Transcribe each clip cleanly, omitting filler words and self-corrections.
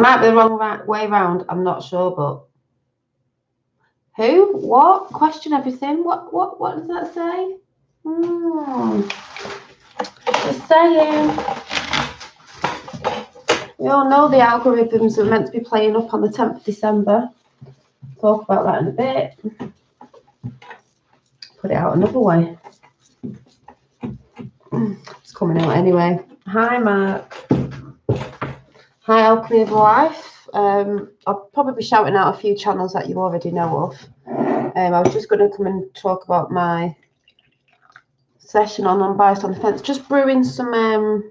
might be the wrong way round. I'm not sure, but who? What? Question everything. What does that say? Just saying. We all know the algorithms are meant to be playing up on the 10th of December. Talk about that in a bit. Put it out another way. It's coming out anyway. Hi, Mark. Hi, Alchemy of Life. I'll probably be shouting out a few channels that you already know of. I was just going to come and talk about my session on Unbiased on the Fence. Just brewing some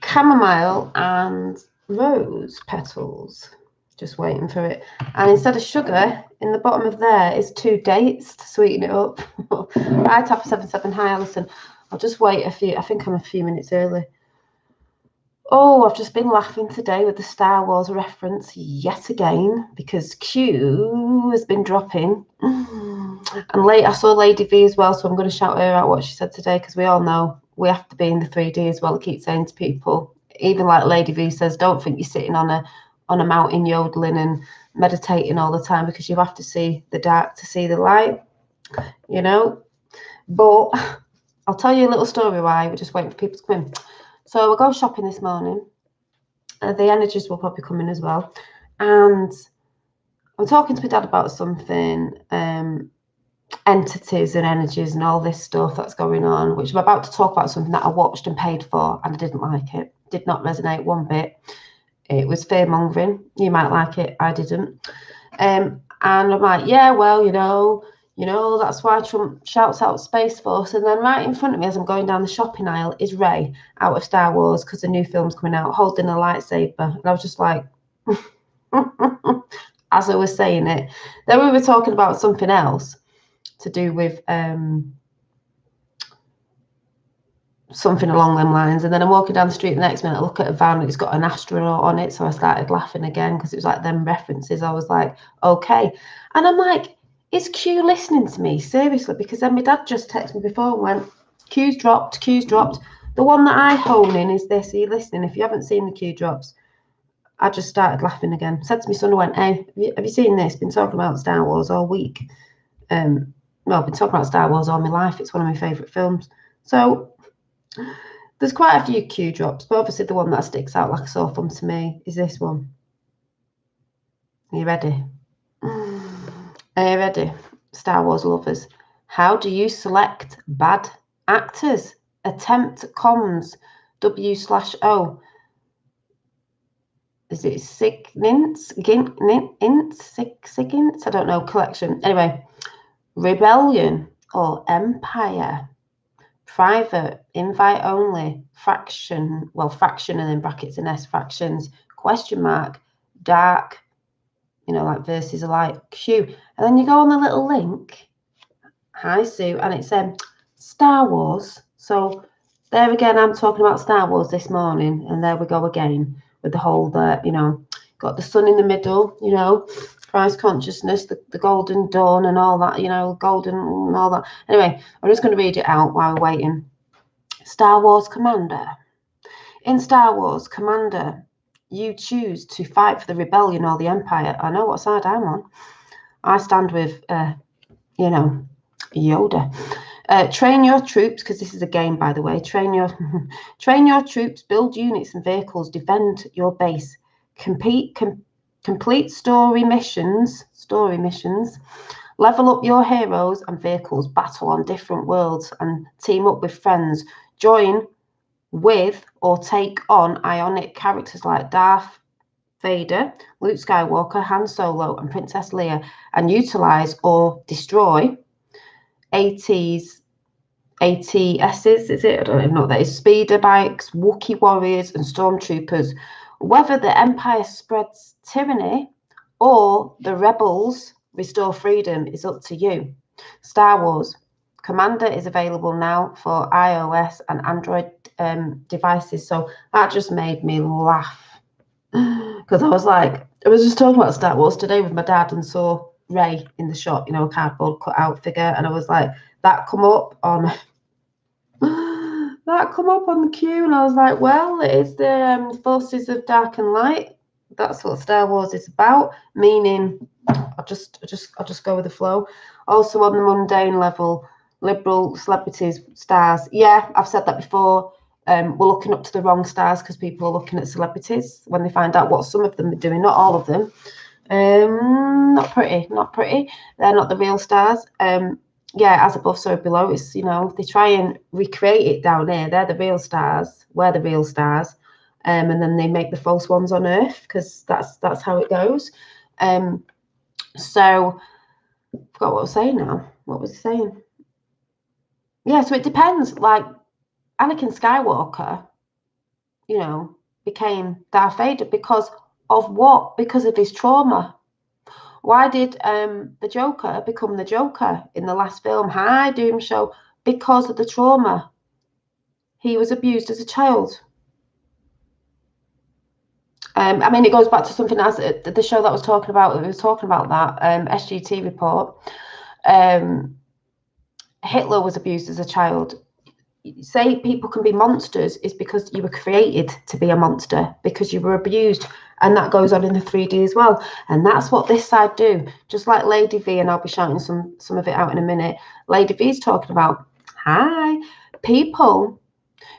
chamomile and rose petals. Just waiting for it. And instead of sugar, in the bottom of there is 2 dates to sweeten it up. Hi, Tapper77. Hi, Alison. I'll just wait a few. I think I'm a few minutes early. Oh, I've just been laughing today with the Star Wars reference yet again because Q has been dropping. And late, I saw Lady V as well, so I'm going to shout her out what she said today because we all know we have to be in the 3D as well. I keep saying to people, even like Lady V says, don't think you're sitting on a mountain yodeling and meditating all the time because you have to see the dark to see the light, you know. But I'll tell you a little story why we're just waiting for people to come in. So we'll go shopping this morning. The energies will probably come in as well. And I'm talking to my dad about something, entities and energies and all this stuff that's going on, which I'm about to talk about something that I watched and paid for and I didn't like it. Did not resonate one bit. It was fear-mongering. You might like it. I didn't. And I'm like, yeah, well, you know, that's why Trump shouts out Space Force. And then right in front of me as I'm going down the shopping aisle is Rey out of Star Wars because the new film's coming out, holding a lightsaber. And I was just like, as I was saying it. Then we were talking about something else to do with something along them lines. And then I'm walking down the street the next minute, I look at a van, it's got an astronaut on it. So I started laughing again because it was like them references. I was like, okay. And I'm like, is Q listening to me? Seriously? Because then my dad just texted me before and went, Q's dropped. The one that I hone in is this. Are you listening? If you haven't seen the Q drops, I just started laughing again. Said to my son, I went, hey, have you seen this? Been talking about Star Wars all week. Well, I've been talking about Star Wars all my life. It's one of my favourite films. So there's quite a few Q drops, but obviously the one that sticks out like a sore thumb to me is this one. Are you ready? Are you ready? Star Wars lovers. How do you select bad actors? Attempt comms W/O. Is it Signints? Signints? I don't know. Collection. Anyway, rebellion or empire. Private, invite only, fraction, well, fraction and then brackets and S, fractions, question mark, dark, you know, like verses alike, Q. And then you go on the little link, hi Sue, and it said Star Wars. So there again, I'm talking about Star Wars this morning, and there we go again with the whole, you know, got the sun in the middle, you know, Christ consciousness, the golden dawn and all that, you know, golden and all that. Anyway, I'm just going to read it out while we're waiting. Star Wars Commander. In Star Wars Commander, you choose to fight for the rebellion or the empire. I know what side I'm on. I stand with, you know, Yoda. Train your troops, because this is a game, by the way. Train your troops, build units and vehicles, defend your base, complete story missions, level up your heroes and vehicles, battle on different worlds, and team up with friends. Join with or take on ionic characters like Darth Vader, Luke Skywalker, Han Solo, and Princess Leia, and utilize or destroy ATSs, is it? I don't even know what that is. Speeder bikes, Wookiee warriors, and stormtroopers. Whether the Empire spreads tyranny or the rebels restore freedom is up to you. Star Wars Commander is available now for iOS and Android devices. So that just made me laugh because I was just talking about Star Wars today with my dad and saw Rey in the shop, you know, a cardboard cutout figure, and I was like, that come up on that come up on the queue, and I was like, well, it is the forces of dark and light. That's what Star Wars is about, meaning I'll just go with the flow. Also on the mundane level, liberal celebrities, stars. Yeah, I've said that before. We're looking up to the wrong stars because people are looking at celebrities when they find out what some of them are doing, not all of them. Not pretty. They're not the real stars. Yeah, as above, so below. It's, you know, they try and recreate it down here. They're the real stars. We're the real stars. And then they make the false ones on Earth because that's how it goes. So I forgot what I was saying now. What was he saying? Yeah, so it depends. Like Anakin Skywalker, you know, became Darth Vader because of what? Because of his trauma. Why did the Joker become the Joker in the last film? Hi, Doom Show. Because of the trauma. He was abused as a child. I mean, it goes back to something else. The show that was talking about, it was talking about that SGT report. Hitler was abused as a child. Say people can be monsters is because you were created to be a monster, because you were abused, and that goes on in the 3D as well. And that's what this side do. Just like Lady V, and I'll be shouting some of it out in a minute. Lady V is talking about, hi, people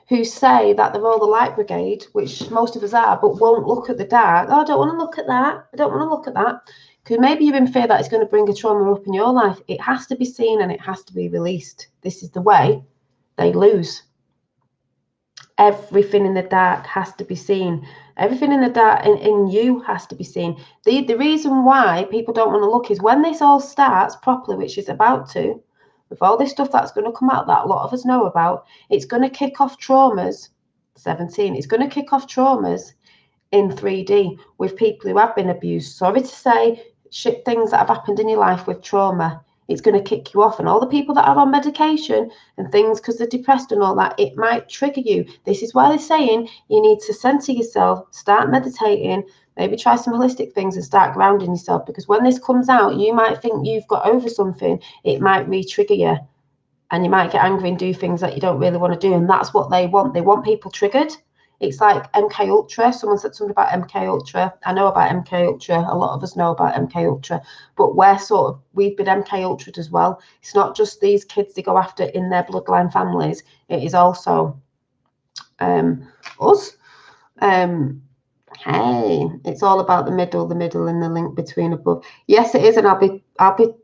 who say that they're all the light brigade, which most of us are, but won't look at the dark. Oh, I don't want to look at that. I don't want to look at that. Because maybe you're in fear that it's going to bring a trauma up in your life. It has to be seen and it has to be released. This is the way they lose. Everything in the dark has to be seen. Everything in the dark in you has to be seen. The reason why people don't want to look is when this all starts properly, which is about to, with all this stuff that's going to come out that a lot of us know about, it's going to kick off traumas. 17, it's going to kick off traumas in 3D with people who have been abused. Sorry to say, shit things that have happened in your life with trauma. It's going to kick you off. And all the people that are on medication and things because they're depressed and all that, it might trigger you. This is why they're saying you need to center yourself, start meditating, maybe try some holistic things and start grounding yourself, because when this comes out, you might think you've got over something. It might re-trigger you and you might get angry and do things that you don't really want to do. And that's what they want. They want people triggered. It's like MK Ultra. Someone said something about MK Ultra. I know about MK Ultra. A lot of us know about MK Ultra, but we've been MK Ultra'd as well. It's not just these kids they go after in their bloodline families. It is also us. Hey, it's all about the middle and the link between above. Yes, it is, and I'll be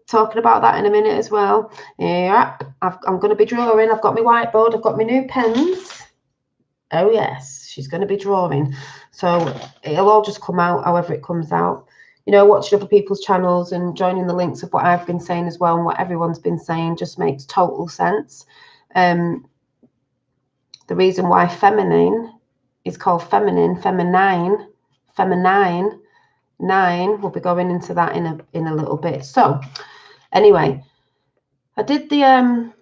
talking about that in a minute as well. Yeah, I'm going to be drawing. I've got my whiteboard. I've got my new pens. Oh yes, she's going to be drawing. So it'll all just come out however it comes out. You know, watching other people's channels and joining the links of what I've been saying as well and what everyone's been saying just makes total sense. The reason why feminine is called feminine, feminine, 9. We'll be going into that in a little bit. So anyway, I did the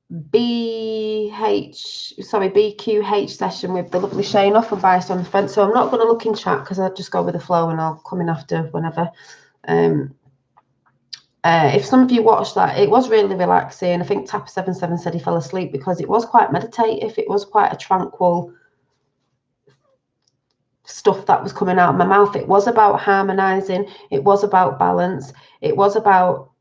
BQH session with the lovely Shane off and Biased on the Fence. So I'm not going to look in chat because I'll just go with the flow and I'll come in after whenever. If some of you watched that, it was really relaxing. I think Tapper77 said he fell asleep because it was quite meditative. It was quite a tranquil stuff that was coming out of my mouth. It was about harmonizing. It was about balance. It was about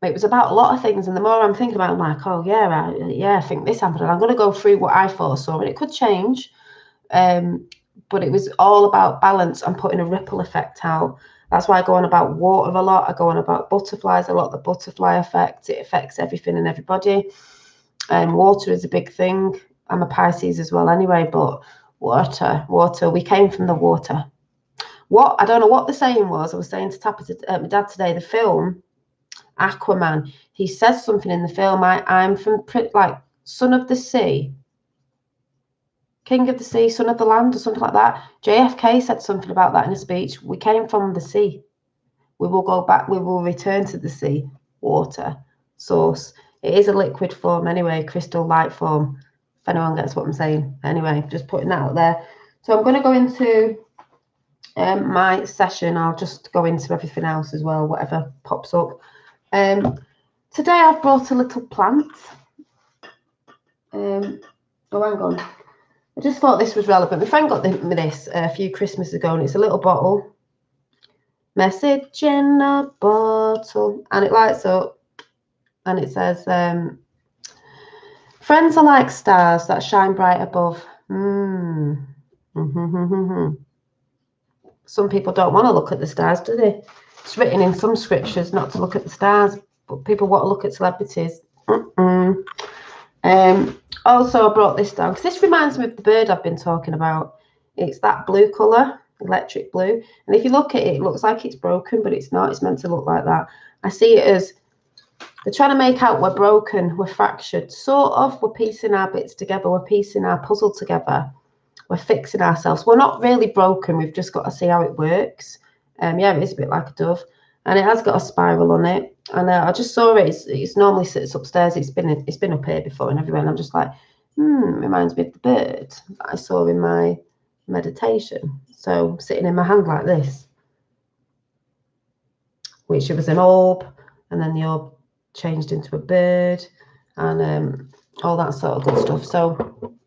a lot of things. And the more I'm thinking about it, I'm like, oh yeah, I think this happened. And I'm going to go through what I foresaw, and it could change. But it was all about balance and putting a ripple effect out. That's why I go on about water a lot. I go on about butterflies a lot, the butterfly effect. It affects everything and everybody. Water is a big thing. I'm a Pisces as well anyway, but water, we came from the water. I don't know what the saying was. I was saying to my dad today, the film Aquaman, he says something in the film, I'm from like son of the sea, king of the sea, son of the land, or something like that. JFK said something about that in a speech. We came from the sea. We will go back. We will return to the sea. Water, source. It is a liquid form anyway, crystal light form, if anyone gets what I'm saying. Anyway, just putting that out there. So I'm going to go into my session. I'll just go into everything else as well, whatever pops up. Today I've brought a little plant. Oh, hang on. I just thought this was relevant. My friend got me this a few Christmases ago, and it's a little bottle. Message in a bottle. And it lights up. And it says, friends are like stars that shine bright above. Some people don't want to look at the stars, do they? It's written in some scriptures not to look at the stars, but people want to look at celebrities. Also, I brought this down because this reminds me of the bird I've been talking about. It's that blue colour, electric blue. And if you look at it, it looks like it's broken, but it's not. It's meant to look like that. I see it as they're trying to make out we're broken, we're fractured. Sort of, we're piecing our bits together, we're piecing our puzzle together. We're fixing ourselves. We're not really broken. We've just got to see how it works. Yeah, it is a bit like a dove. And it has got a spiral on it. And I just saw it. It's normally sits upstairs. It's been up here before and everywhere. And I'm just like, reminds me of the bird that I saw in my meditation. So sitting in my hand like this, which it was an orb, and then the orb changed into a bird, and all that sort of good stuff. So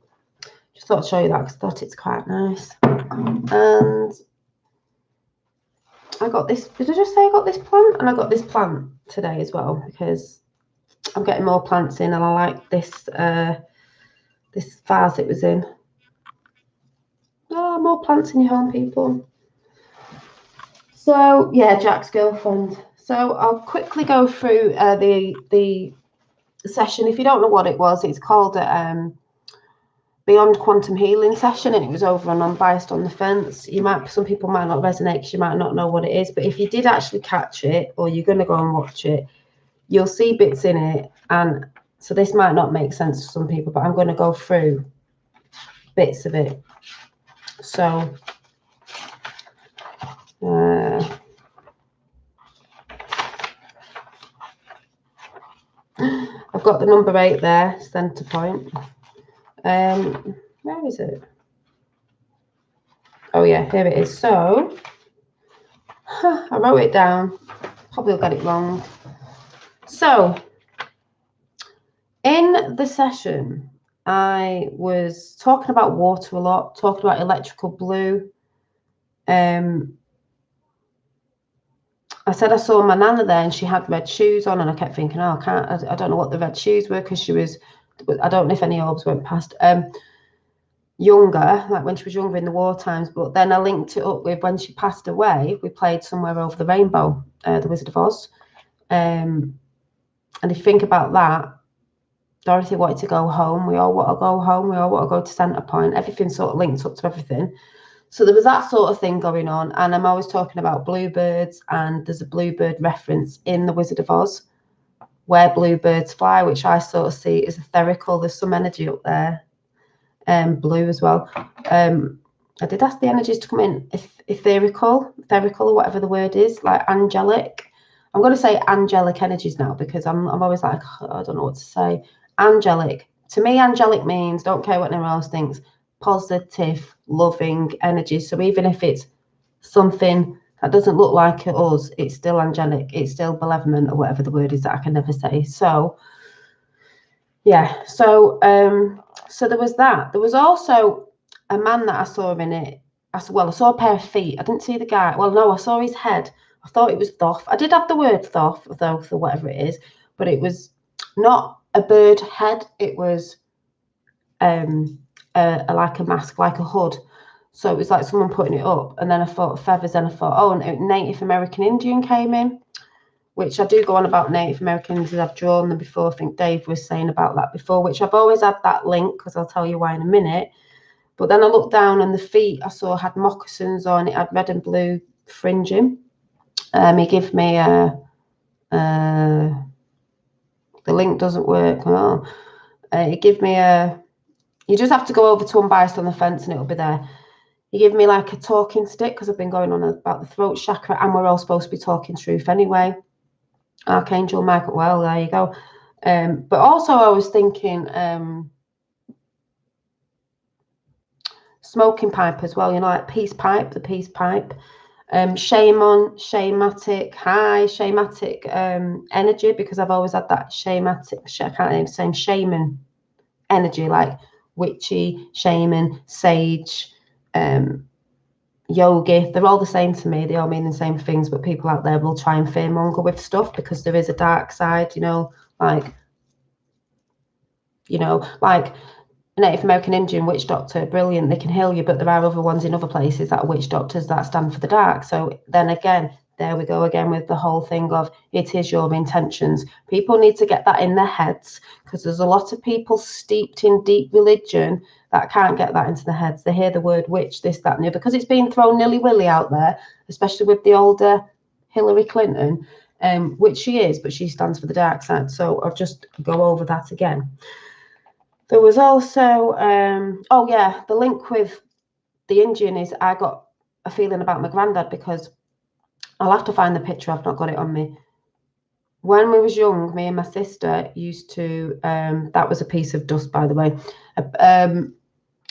just thought I'd show you that because I thought it's quite nice. And I got this. Did I just say I got this plant? And I got this plant today as well because I'm getting more plants in, and I like this this vase it was in. Oh, more plants in your home, people. So yeah, Jack's girlfriend. So I'll quickly go through the session. If you don't know what it was, it's called Beyond Quantum Healing Session, and it was over on Unbiased on the Fence. Some people might not resonate because you might not know what it is, but if you did actually catch it, or you're going to go and watch it, you'll see bits in it. And so this might not make sense to some people, but I'm going to go through bits of it. So I've got the number 8 there, center point. Where is it? Oh yeah, here it is. So I wrote it down. Probably will get it wrong. So in the session, I was talking about water a lot, talking about electrical blue. I said I saw my nana there and she had red shoes on, and I kept thinking, oh, I don't know what the red shoes were because she was, I don't know if any orbs went past, younger, like when she was younger in the war times. But then I linked it up with when she passed away, we played Somewhere Over the Rainbow, The Wizard of Oz. And if you think about that, Dorothy wanted to go home. We all want to go home. We all want to go to Centre Point. Everything sort of linked up to everything. So there was that sort of thing going on. And I'm always talking about bluebirds, and there's a bluebird reference in The Wizard of Oz where bluebirds fly, which I sort of see as etherical. There's some energy up there, blue as well. I did ask the energies to come in etherical, or whatever the word is, like angelic. I'm going to say angelic energies now because I'm always like, oh, I don't know what to say. Angelic. To me, angelic means, don't care what anyone else thinks, positive, loving energies. So even if it's something that doesn't look like us, it's still angelic, it's still benevolent, or whatever the word is that I can never say. So yeah, so there was that. There was also a man that I saw in it. I saw a pair of feet. I didn't see the guy. Well, no, I saw his head. I thought it was Thoth. I did have the word Thoth, or whatever it is, but it was not a bird head. It was like a mask, like a hood. So it was like someone putting it up. And then I thought feathers, and I thought, oh, Native American Indian came in, which I do go on about Native Americans as I've drawn them before. I think Dave was saying about that before, which I've always had that link because I'll tell you why in a minute. But then I looked down and the feet I saw had moccasins on. It had red and blue fringing. He gave me the link doesn't work. Oh, he gave me you just have to go over to Unbiased on the Fence and it'll be there. He gave me like a talking stick because I've been going on about the throat chakra, and we're all supposed to be talking truth anyway. Archangel Michael, well, there you go. But also I was thinking smoking pipe as well, you know, like peace pipe, the peace pipe. Shamatic, high shamatic energy, because I've always had that shamatic, I can't even say shaman energy, like witchy, shaman, sage, yogi. They're all the same to me. They all mean the same things, but people out there will try and fearmonger with stuff because there is a dark side, like Native American Indian witch doctor, brilliant, they can heal you, but there are other ones in other places that are witch doctors that stand for the dark. So then again, there we go again with the whole thing of it is your intentions. People need to get that in their heads, because there's a lot of people steeped in deep religion that can't get that into their heads. They hear the word witch, this, that, and the other, because it's been thrown nilly-willy out there, especially with the older Hillary Clinton, which she is, but she stands for the dark side. So I'll just go over that again. There was also, oh yeah, the link with the Indian is I got a feeling about my granddad, because I'll have to find the picture. I've not got it on me. When we was young, me and my sister used to, that was a piece of dust, by the way.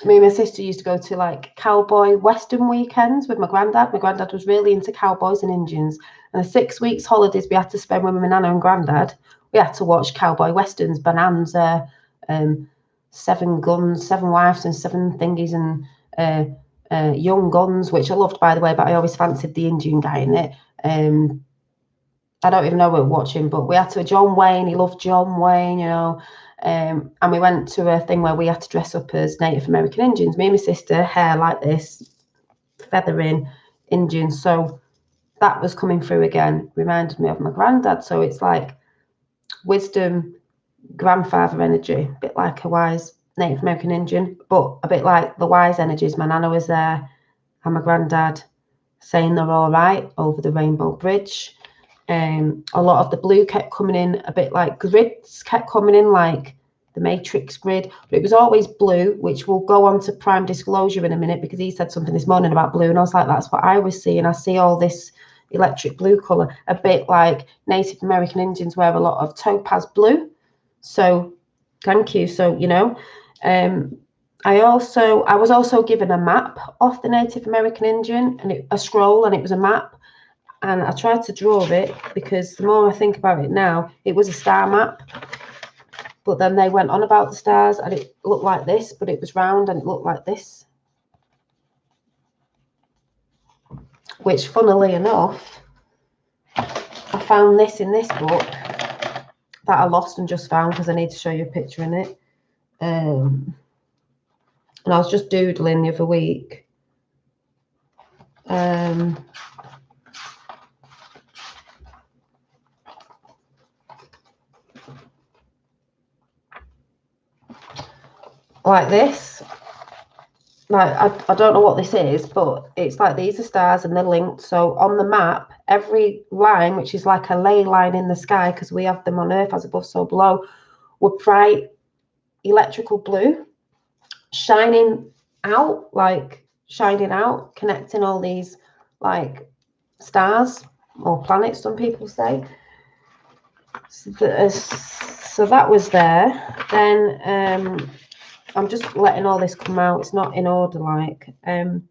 Me and my sister used to go to like cowboy western weekends with my granddad. My granddad was really into cowboys and Indians. And the 6 weeks holidays we had to spend with my nana and granddad, we had to watch cowboy westerns, Bonanza, 7 Guns, 7 Wives and 7 Thingies, and Young Guns, which I loved, by the way, but I always fancied the Indian guy in it. I don't even know what we're watching, but we had to, John Wayne, he loved John Wayne, and we went to a thing where we had to dress up as Native American Indians. Me and my sister, hair like this, feathering Indians. So that was coming through again, reminded me of my granddad. So it's like wisdom, grandfather energy, a bit like a wise Native American Indian, but a bit like the wise energies. My nana was there and my granddad saying they're all right over the Rainbow Bridge. A lot of the blue kept coming in, a bit like grids kept coming in, like the Matrix grid, but it was always blue, which will go on to Prime Disclosure in a minute, because he said something this morning about blue, and I was like, that's what I was seeing. I see all this electric blue colour, a bit like Native American Indians wear a lot of topaz blue. So thank you. So, I was also given a map of the Native American Indian, and a scroll, and it was a map. And I tried to draw it, because the more I think about it now, it was a star map. But then they went on about the stars, and it looked like this, but it was round and it looked like this. Which, funnily enough, I found this in this book that I lost and just found, because I need to show you a picture in it. And I was just doodling the other week. Like this. Like, I don't know what this is, but it's like these are stars and they're linked. So on the map, every line, which is like a ley line in the sky, because we have them on Earth as above, so below, were bright electrical blue, shining out, connecting all these like stars or planets, some people say. So that was there. Then I'm just letting all this come out. It's not in order, like. Then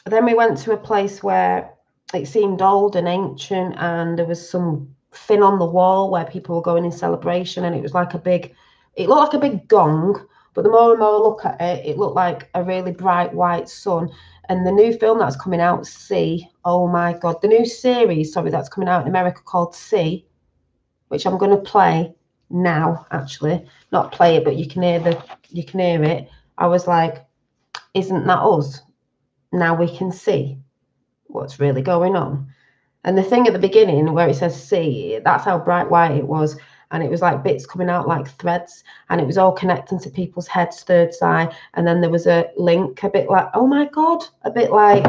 we went to a place where it seemed old and ancient, and there was some thing on the wall where people were going in celebration, and it was like it looked like a big gong, but the more and more I look at it, it looked like a really bright white sun. And the new film that's coming out, See, oh my God, the new series, sorry, that's coming out in America called See, which I'm going to play now, actually. Not play it, but you can hear it. I was like, isn't that us? Now we can see what's really going on. And the thing at the beginning where it says see, that's how bright white it was. And it was like bits coming out like threads, and it was all connecting to people's heads, third eye. And then there was a link, a bit like, oh my God, a bit like,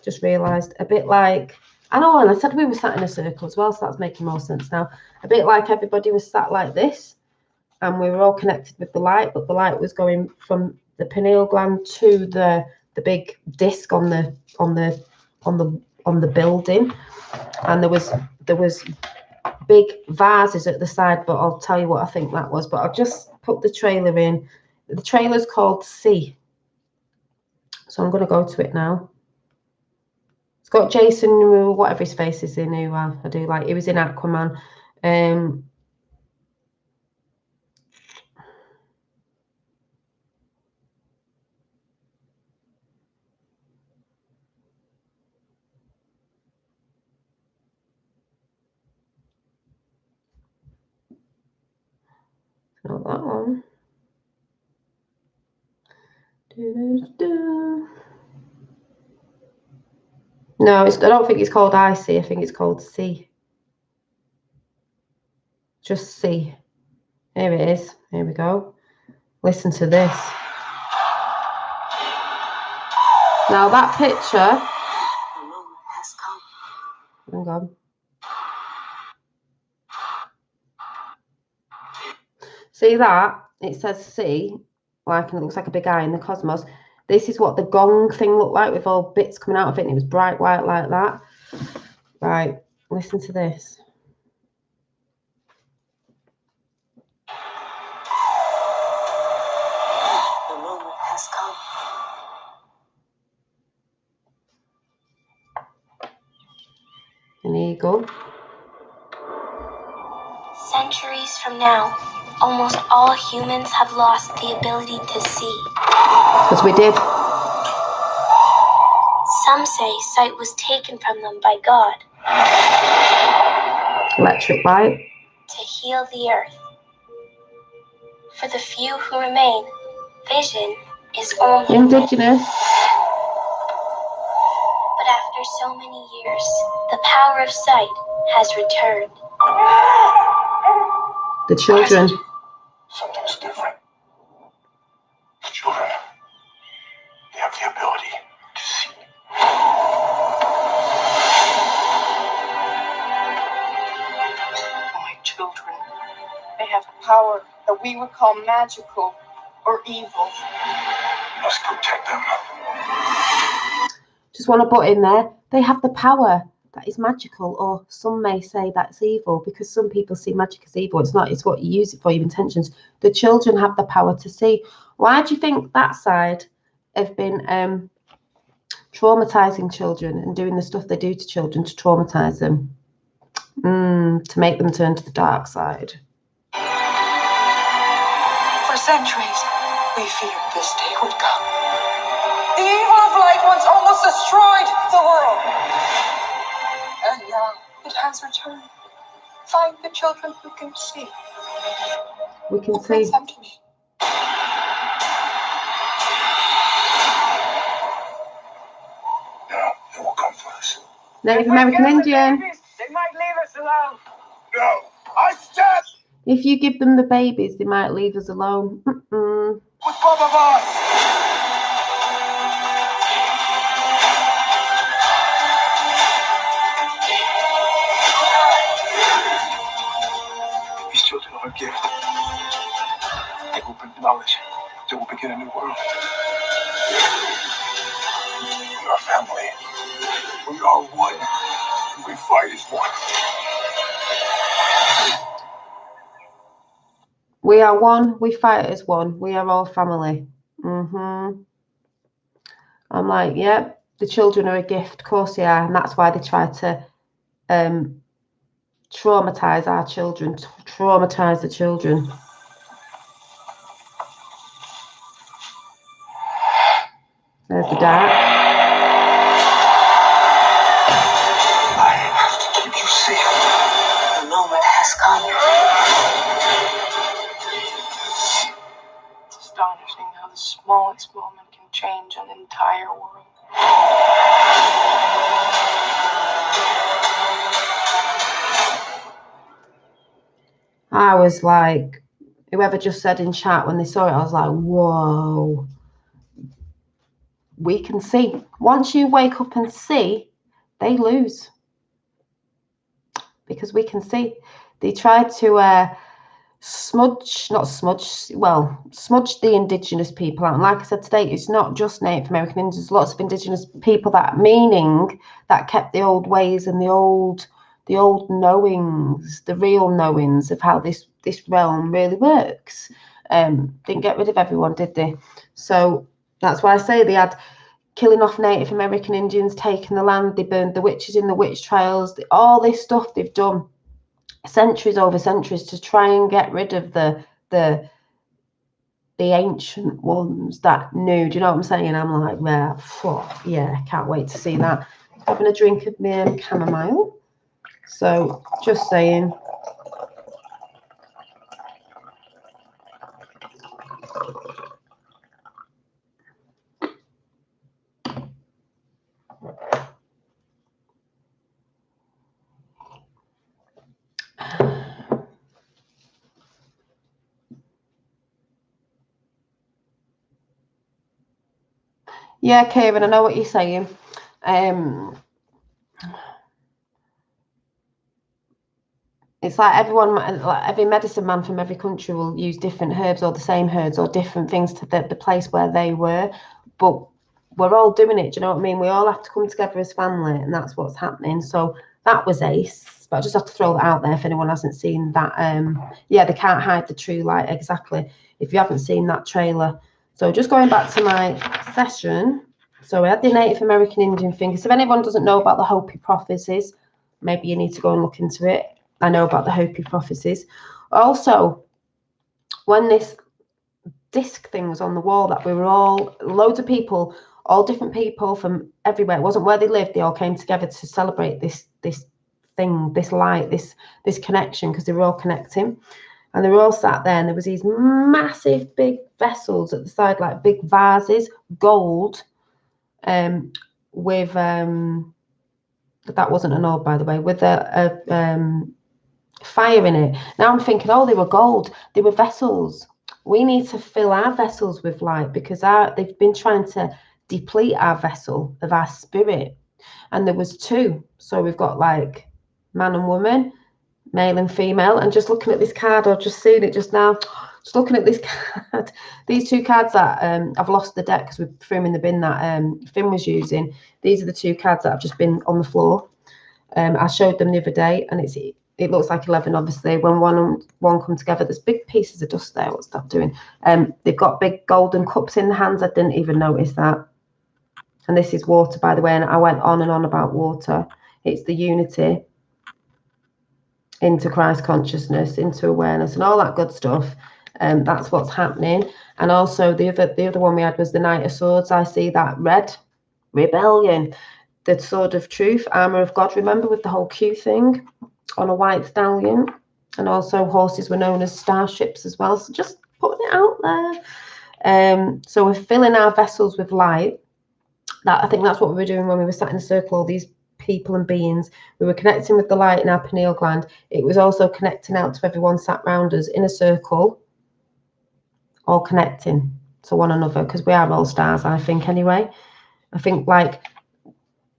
just realised, a bit like, I know, and I said we were sat in a circle as well, so that's making more sense now. A bit like everybody was sat like this, and we were all connected with the light, but the light was going from the pineal gland to the big disc on the building, and there was big vases at the side, but I'll tell you what I think that was. But I've just put the trailer in. The trailer's called See, so I'm going to go to it now. It's got Jason, whatever his face is in, who I do like. He was in Aquaman. Not that one. No, I don't think it's called Icy. I think it's called Sea. Just Sea. Here it is. Here we go. Listen to this. Now that picture. Hang on. See that? It says sea, like, and it looks like a big eye in the cosmos. This is what the gong thing looked like with all bits coming out of it, and it was bright white like that. Right, listen to this. The moment has come. An eagle. Centuries from now, almost all humans have lost the ability to see. Because we did. Some say sight was taken from them by God. Electric light. To heal the earth. For the few who remain, vision is only indigenous. But after so many years, the power of sight has returned. The children. Something's different. The children, they have the ability to see. My children, they have a power that we would call magical or evil. We must protect them. Just want to put in there, they have the power that is magical, or some may say that's evil, because some people see magic as evil. It's not, it's what you use it for, your intentions. The children have the power to see. Why do you think that side have been traumatizing children and doing the stuff they do to children to traumatize them? To make them turn to the dark side. For centuries, we feared this day would come. The evil of light once almost destroyed the world. And now it has returned. Find the children who can see. We can see. Bring them to me. No, they will come for us. Native American Indian. They might leave us alone. No, I stand If you give them the babies, they might leave us alone. with both of us. These children are a gift. They will bring knowledge. They will begin a new world. We are family. We are one. We fight as one. We are one, we fight as one. We are all family. I'm like, yeah, the children are a gift. Of course they are. And that's why they try to traumatize our children, traumatize the children. There's the dark. I have to keep you safe. The moment has come. It's astonishing how the smallest moment can change an entire world. I was like, whoever just said in chat when they saw it, I was like, whoa. We can see. Once you wake up and see, they lose. Because we can see. They tried to smudge the indigenous people out. And like I said today, it's not just Native American Indians. There's lots of indigenous people that kept the old ways and the old knowings, the real knowings of how this realm really works. Didn't get rid of everyone, did they? So that's why I say they had killing off Native American Indians, taking the land, they burned the witches in the witch trials, all this stuff they've done centuries over centuries to try and get rid of the ancient ones that knew. Do you know what I'm saying? I'm like, yeah, can't wait to see that. Having a drink of my chamomile. So just saying. Yeah, Kieran, I know what you're saying. It's like everyone, like every medicine man from every country will use different herbs or the same herbs or different things to the place where they were. But we're all doing it. Do you know what I mean? We all have to come together as family, and that's what's happening. So that was ace. But I just have to throw that out there if anyone hasn't seen that. Yeah, they can't hide the true light, exactly, if you haven't seen that trailer. So just going back to my session. So we had the Native American Indian finger. So if anyone doesn't know about the Hopi prophecies, maybe you need to go and look into it. I know about the Hopi prophecies. Also, when this disc thing was on the wall, that we were all, loads of people, all different people from everywhere. It wasn't where they lived. They all came together to celebrate this thing, this light, this connection, because they were all connecting. And they were all sat there, and there was these massive big vessels at the side, like big vases, gold, with that wasn't an orb, by the way, with a fire in it. Now I'm thinking, oh, they were gold. They were vessels. We need to fill our vessels with light, because they've been trying to deplete our vessel of our spirit. And there was two. So we've got like man and woman, male and female. And just looking at this card, I've just seen it just now. Just looking at this card, these two cards that I've lost the deck because we threw them in the bin that Finn was using. These are the two cards that have just been on the floor. I showed them the other day, and it looks like 11, obviously. When one come together, there's big pieces of dust there. What's that doing? They've got big golden cups in the hands. I didn't even notice that. And this is water, by the way, and I went on and on about water. It's the unity into Christ consciousness, into awareness, and all that good stuff. That's what's happening. And also the other one we had was the Knight of Swords. I see that red, rebellion, the sword of truth, armor of God. Remember, with the whole Q thing on a white stallion. And also horses were known as starships as well. So just putting it out there. So we're filling our vessels with light. I think that's what we were doing when we were sat in a circle, all these people and beings. We were connecting with the light in our pineal gland. It was also connecting out to everyone sat round us in a circle, all connecting to one another, because we are all stars, I think, anyway. I think, like,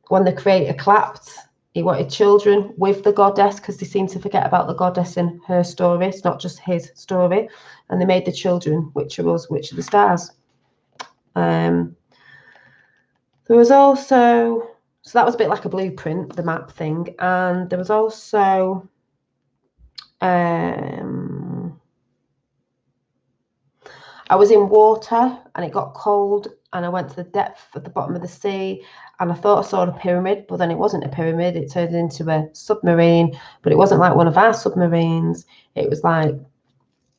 when the creator clapped, he wanted children with the goddess, because they seem to forget about the goddess in her story. It's not just his story. And they made the children, which are us, which are the stars. There was also, so that was a bit like a blueprint, the map thing. And there was also, I was in water and it got cold, and I went to the depth at the bottom of the sea, and I thought I saw a pyramid, but then it wasn't a pyramid. It turned into a submarine, but it wasn't like one of our submarines. It was like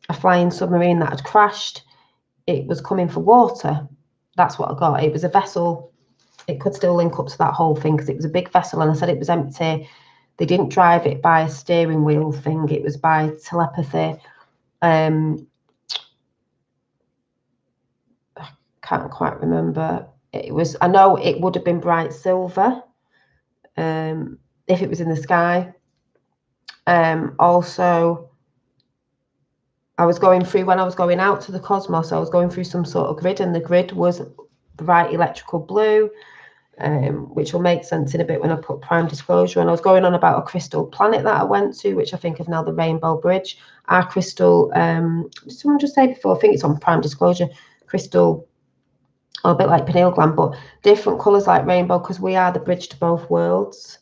a flying submarine that had crashed. It was coming for water. That's what I got. It was a vessel. It could still link up to that whole thing, because it was a big vessel, and I said it was empty. They didn't drive it by a steering wheel thing. It was by telepathy. I can't quite remember. It was, I know it would have been bright silver if it was in the sky. Also, I was going through, when I was going out to the cosmos, I was going through some sort of grid, and the grid was bright electrical blue, which will make sense in a bit when I put prime disclosure. And I was going on about a crystal planet that I went to, which I think is now the Rainbow Bridge. Our crystal, did someone just say before? I think it's on prime disclosure. Crystal, a bit like pineal gland, but different colours like rainbow, because we are the bridge to both worlds.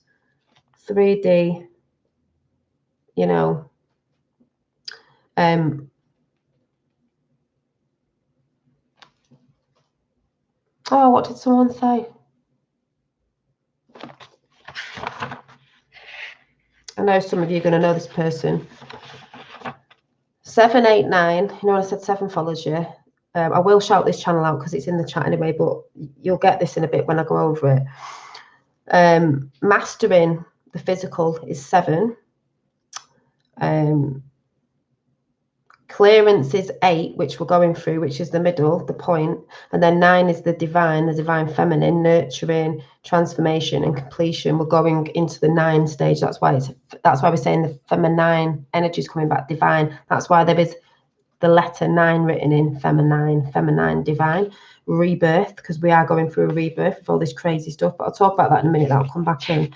3D, you know. Oh, what did someone say? I know some of you are going to know this person. 789, you know, when I said 7 follows you. I will shout this channel out because it's in the chat anyway, but you'll get this in a bit when I go over it. Mastering the physical is 7. Clearance is 8, which we're going through, which is the middle, the point. And then 9 is the divine feminine, nurturing, transformation and completion. We're going into the 9 stage. That's why we're saying the feminine energy is coming back, divine. That's why there is the letter 9 written in, feminine, divine, rebirth, because we are going through a rebirth with all this crazy stuff. But I'll talk about that in a minute. That'll come back in.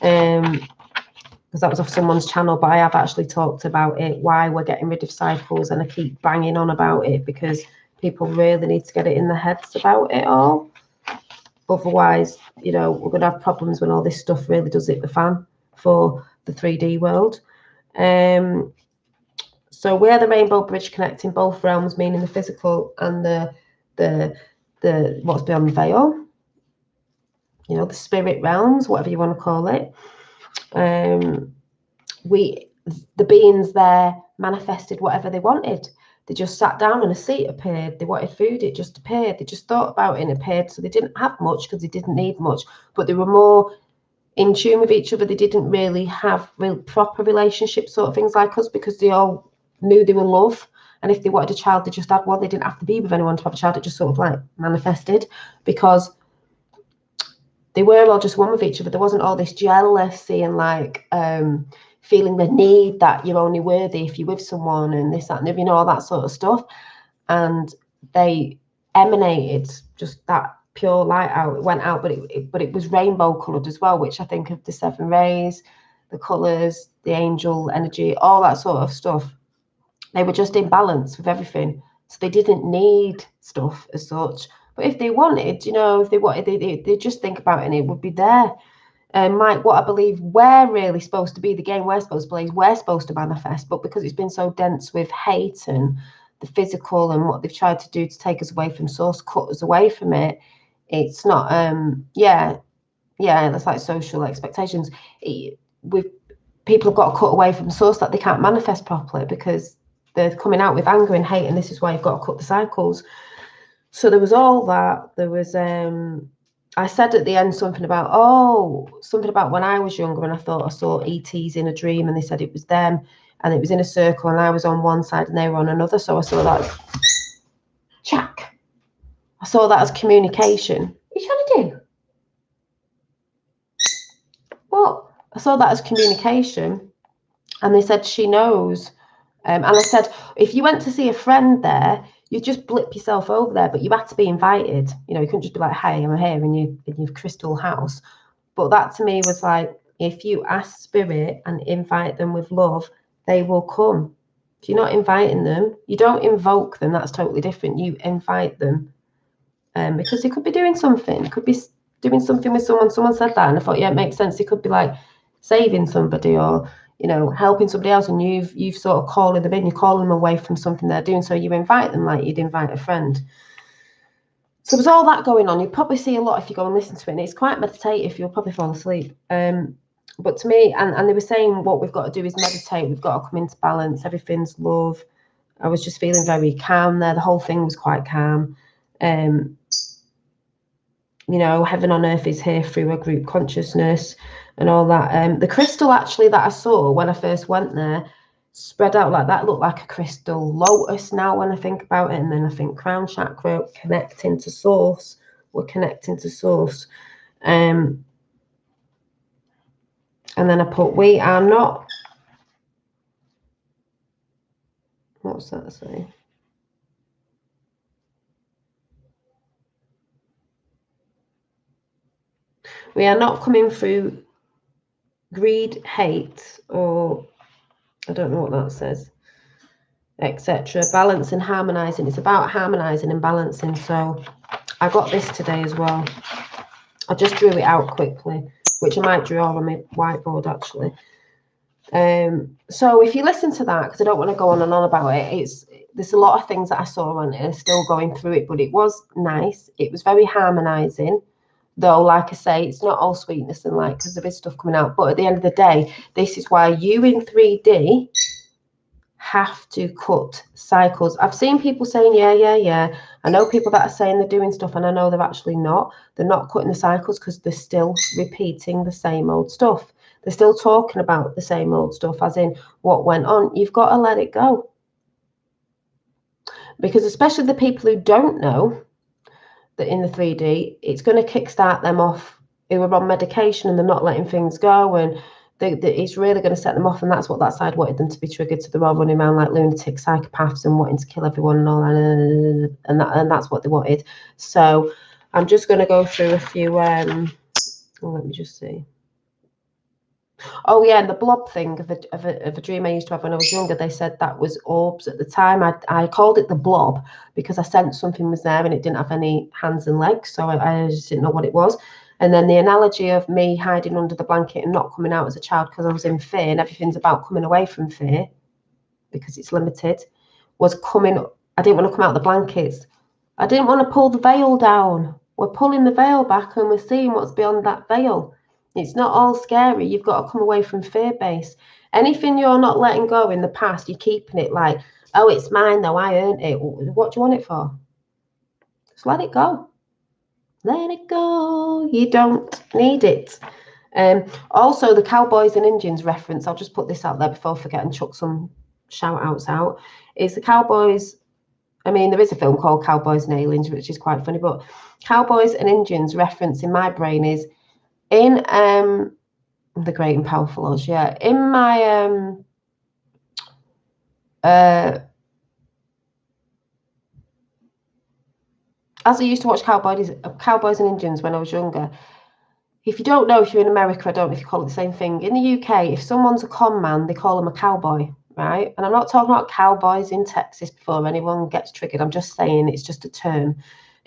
Because that was off someone's channel, but I have actually talked about it, why we're getting rid of cycles, and I keep banging on about it because people really need to get it in their heads about it all. Otherwise, you know, we're going to have problems when all this stuff really does hit the fan for the 3D world. So we're the rainbow bridge connecting both realms, meaning the physical and the what's beyond the veil. You know, the spirit realms, whatever you want to call it. The beings there manifested whatever they wanted. They just sat down and a seat appeared. They wanted food, it just appeared. They just thought about it and it appeared. So they didn't have much because they didn't need much, but they were more in tune with each other. They didn't really have real proper relationships, sort of things like us, because they all knew they were love. And if they wanted a child, they just had one. They didn't have to be with anyone to have a child. It just sort of like manifested because they were all just one with each other. There wasn't all this jealousy and like feeling the need that you're only worthy if you're with someone and this, that, and you know, all that sort of stuff. And they emanated just that pure light out. It went out, but it was rainbow coloured as well, which I think of the 7 rays, the colours, the angel energy, all that sort of stuff. They were just in balance with everything. So they didn't need stuff as such. But if they wanted, you know, if they wanted, they just think about it and it would be there. And Mike, what I believe we're really supposed to be, the game we're supposed to play, is we're supposed to manifest. But because it's been so dense with hate and the physical and what they've tried to do to take us away from source, cut us away from it, it's not, that's like social expectations. People have got to cut away from source that they can't manifest properly because they're coming out with anger and hate, and this is why you've got to cut the cycles. So there was all that. There was, I said at the end something about when I was younger and I thought I saw ETs in a dream and they said it was them and it was in a circle and I was on one side and they were on another. So I saw that I saw that as communication. What are you trying to do? What? I saw that as communication and they said she knows. And I said, if you went to see a friend there, you just blip yourself over there, but you had to be invited. You know, you couldn't just be like, hey, I'm here in your crystal house. But that to me was like, if you ask spirit and invite them with love, they will come. If you're not inviting them, you don't invoke them. That's totally different. You invite them because they could be doing something. Could be doing something with someone. Someone said that and I thought, yeah, it makes sense. It could be like saving somebody or, you know, helping somebody else, and you've sort of calling them in, you're calling them away from something they're doing, so you invite them like you'd invite a friend. So there's all that going on. You probably see a lot if you go and listen to it, and it's quite meditative. You'll probably fall asleep. But to me, and they were saying what we've got to do is meditate. We've got to come into balance. Everything's love. I was just feeling very calm there. The whole thing was quite calm. You know, heaven on earth is here through a group consciousness and all that. The crystal actually that I saw when I first went there spread out like that, looked like a crystal lotus now when I think about it. And then I think crown chakra, connecting to source. We're connecting to source. And then I put, we are not. What's that say? We are not coming through greed, hate, or I don't know what that says, etc. Balance and harmonizing. It's about harmonizing and balancing. So I got this today as well. I just drew it out quickly, which I might draw on my whiteboard actually. So if you listen to that, because I don't want to go on and on about it, there's a lot of things that I saw on it and still going through it, but it was nice. It was very harmonizing. Though, like I say, it's not all sweetness and light because there is stuff coming out. But at the end of the day, this is why you in 3D have to cut cycles. I've seen people saying, yeah. I know people that are saying they're doing stuff and I know they're actually not. They're not cutting the cycles because they're still repeating the same old stuff. They're still talking about the same old stuff, as in what went on. You've got to let it go. Because especially the people who don't know, that in the 3D, it's going to kickstart them off who are on medication and they're not letting things go and He's really going to set them off, and that's what that side wanted them to be triggered. So they're all running around like lunatic psychopaths and wanting to kill everyone and all that, and that's what they wanted. So I'm just going to go through a few. Let me just see. Oh yeah, and the blob thing of a dream I used to have when I was younger. They said that was orbs at the time. I called it the blob because I sensed something was there and it didn't have any hands and legs, so I just didn't know what it was. And then the analogy of me hiding under the blanket and not coming out as a child because I was in fear, and everything's about coming away from fear because it's limited, was coming. I didn't want to come out of the blankets. I didn't want to pull the veil down. We're pulling the veil back and we're seeing what's beyond that veil. It's not all scary. You've got to come away from fear base. Anything you're not letting go in the past, you're keeping it like, oh, it's mine though, I earned it. What do you want it for? Just let it go. Let it go. You don't need it. Also, the Cowboys and Indians reference, I'll just put this out there before I forget and chuck some shout outs out, is the Cowboys. I mean, there is a film called Cowboys and Aliens, which is quite funny, but Cowboys and Indians reference in my brain is in The Great and Powerful Us, yeah. In my as I used to watch Cowboys and Indians when I was younger. If you don't know, if you're in America, I don't know if you call it the same thing. In the UK, if someone's a con man, they call them a cowboy, right? And I'm not talking about cowboys in Texas before anyone gets triggered. I'm just saying it's just a term.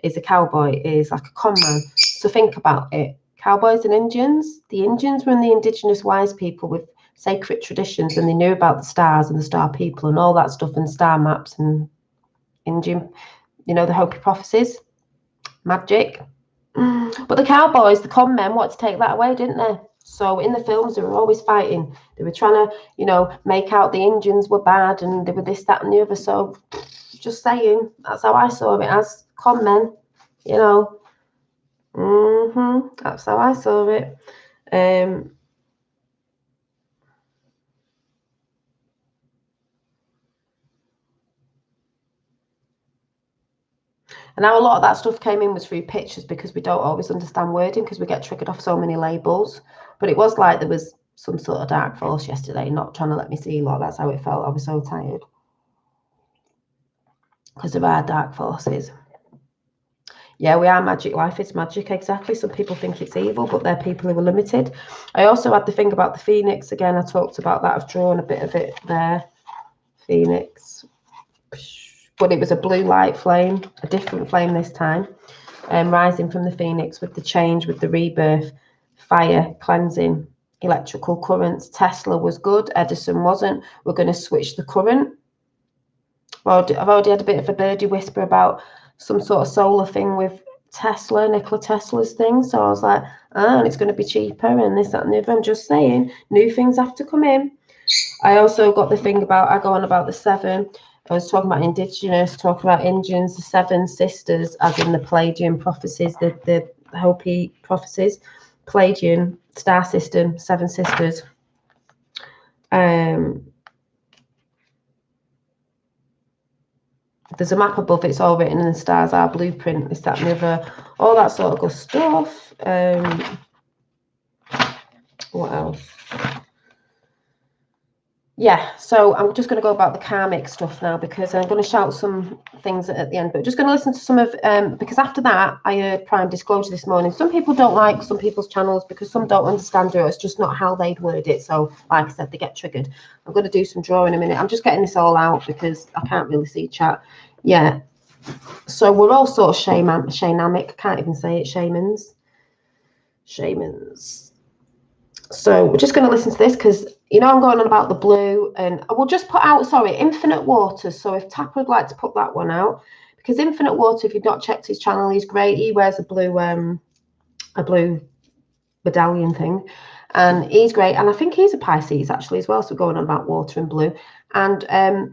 Is a cowboy is like a con man. So think about it. Cowboys and Indians. The Indians were the indigenous wise people with sacred traditions, and they knew about the stars and the star people and all that stuff and star maps and Indian, the Hopi prophecies, magic. But the cowboys, the con men, wanted to take that away, didn't they? So in the films, they were always fighting. They were trying to, make out the Indians were bad and they were this, that, and the other. So just saying, that's how I saw it as con men, That's how I saw it. And now a lot of that stuff came in was through pictures because we don't always understand wording because we get triggered off so many labels. But it was like there was some sort of dark force yesterday, not trying to let me see a lot. That's how it felt. I was so tired. Because there are dark forces. Yeah, we are magic. Life is magic, exactly. Some people think it's evil, but they're people who are limited. I also had the thing about the Phoenix. Again, I talked about that. I've drawn a bit of it there. Phoenix. But it was a blue light flame, a different flame this time, rising from the Phoenix with the change, with the rebirth, fire, cleansing, electrical currents. Tesla was good, Edison wasn't. We're going to switch the current. Well, I've already had a bit of a birdie whisper about some sort of solar thing with Tesla, Nikola Tesla's thing. So I was like, and it's going to be cheaper and this, that, and the other. I'm just saying, new things have to come in. I also got the thing about, I go on about the 7. I was talking about indigenous, talking about Indians, the 7 sisters, as in the Pleiadian prophecies, the Hopi prophecies, Pleiadian star system, 7 sisters. There's a map above, it's all written in the stars, our blueprint, this, that, and the other, all that sort of good stuff. What else? Yeah, so I'm just going to go about the karmic stuff now because I'm going to shout some things at the end, but just going to listen to some of, because after that, I heard Prime Disclosure this morning. Some people don't like some people's channels because some don't understand it. It's just not how they'd word it. So like I said, they get triggered. I'm going to do some drawing in a minute. I'm just getting this all out because I can't really see chat. Yeah. So we're all sort of shamanic. I can't even say it. Shamans. So we're just going to listen to this because, I'm going on about the blue, and I will just put out, Infinite Waters. So if Tap would like to put that one out, because Infinite Water, if you've not checked his channel, he's great. He wears a blue medallion thing, and he's great. And I think he's a Pisces actually as well. So we're going on about water and blue. And, I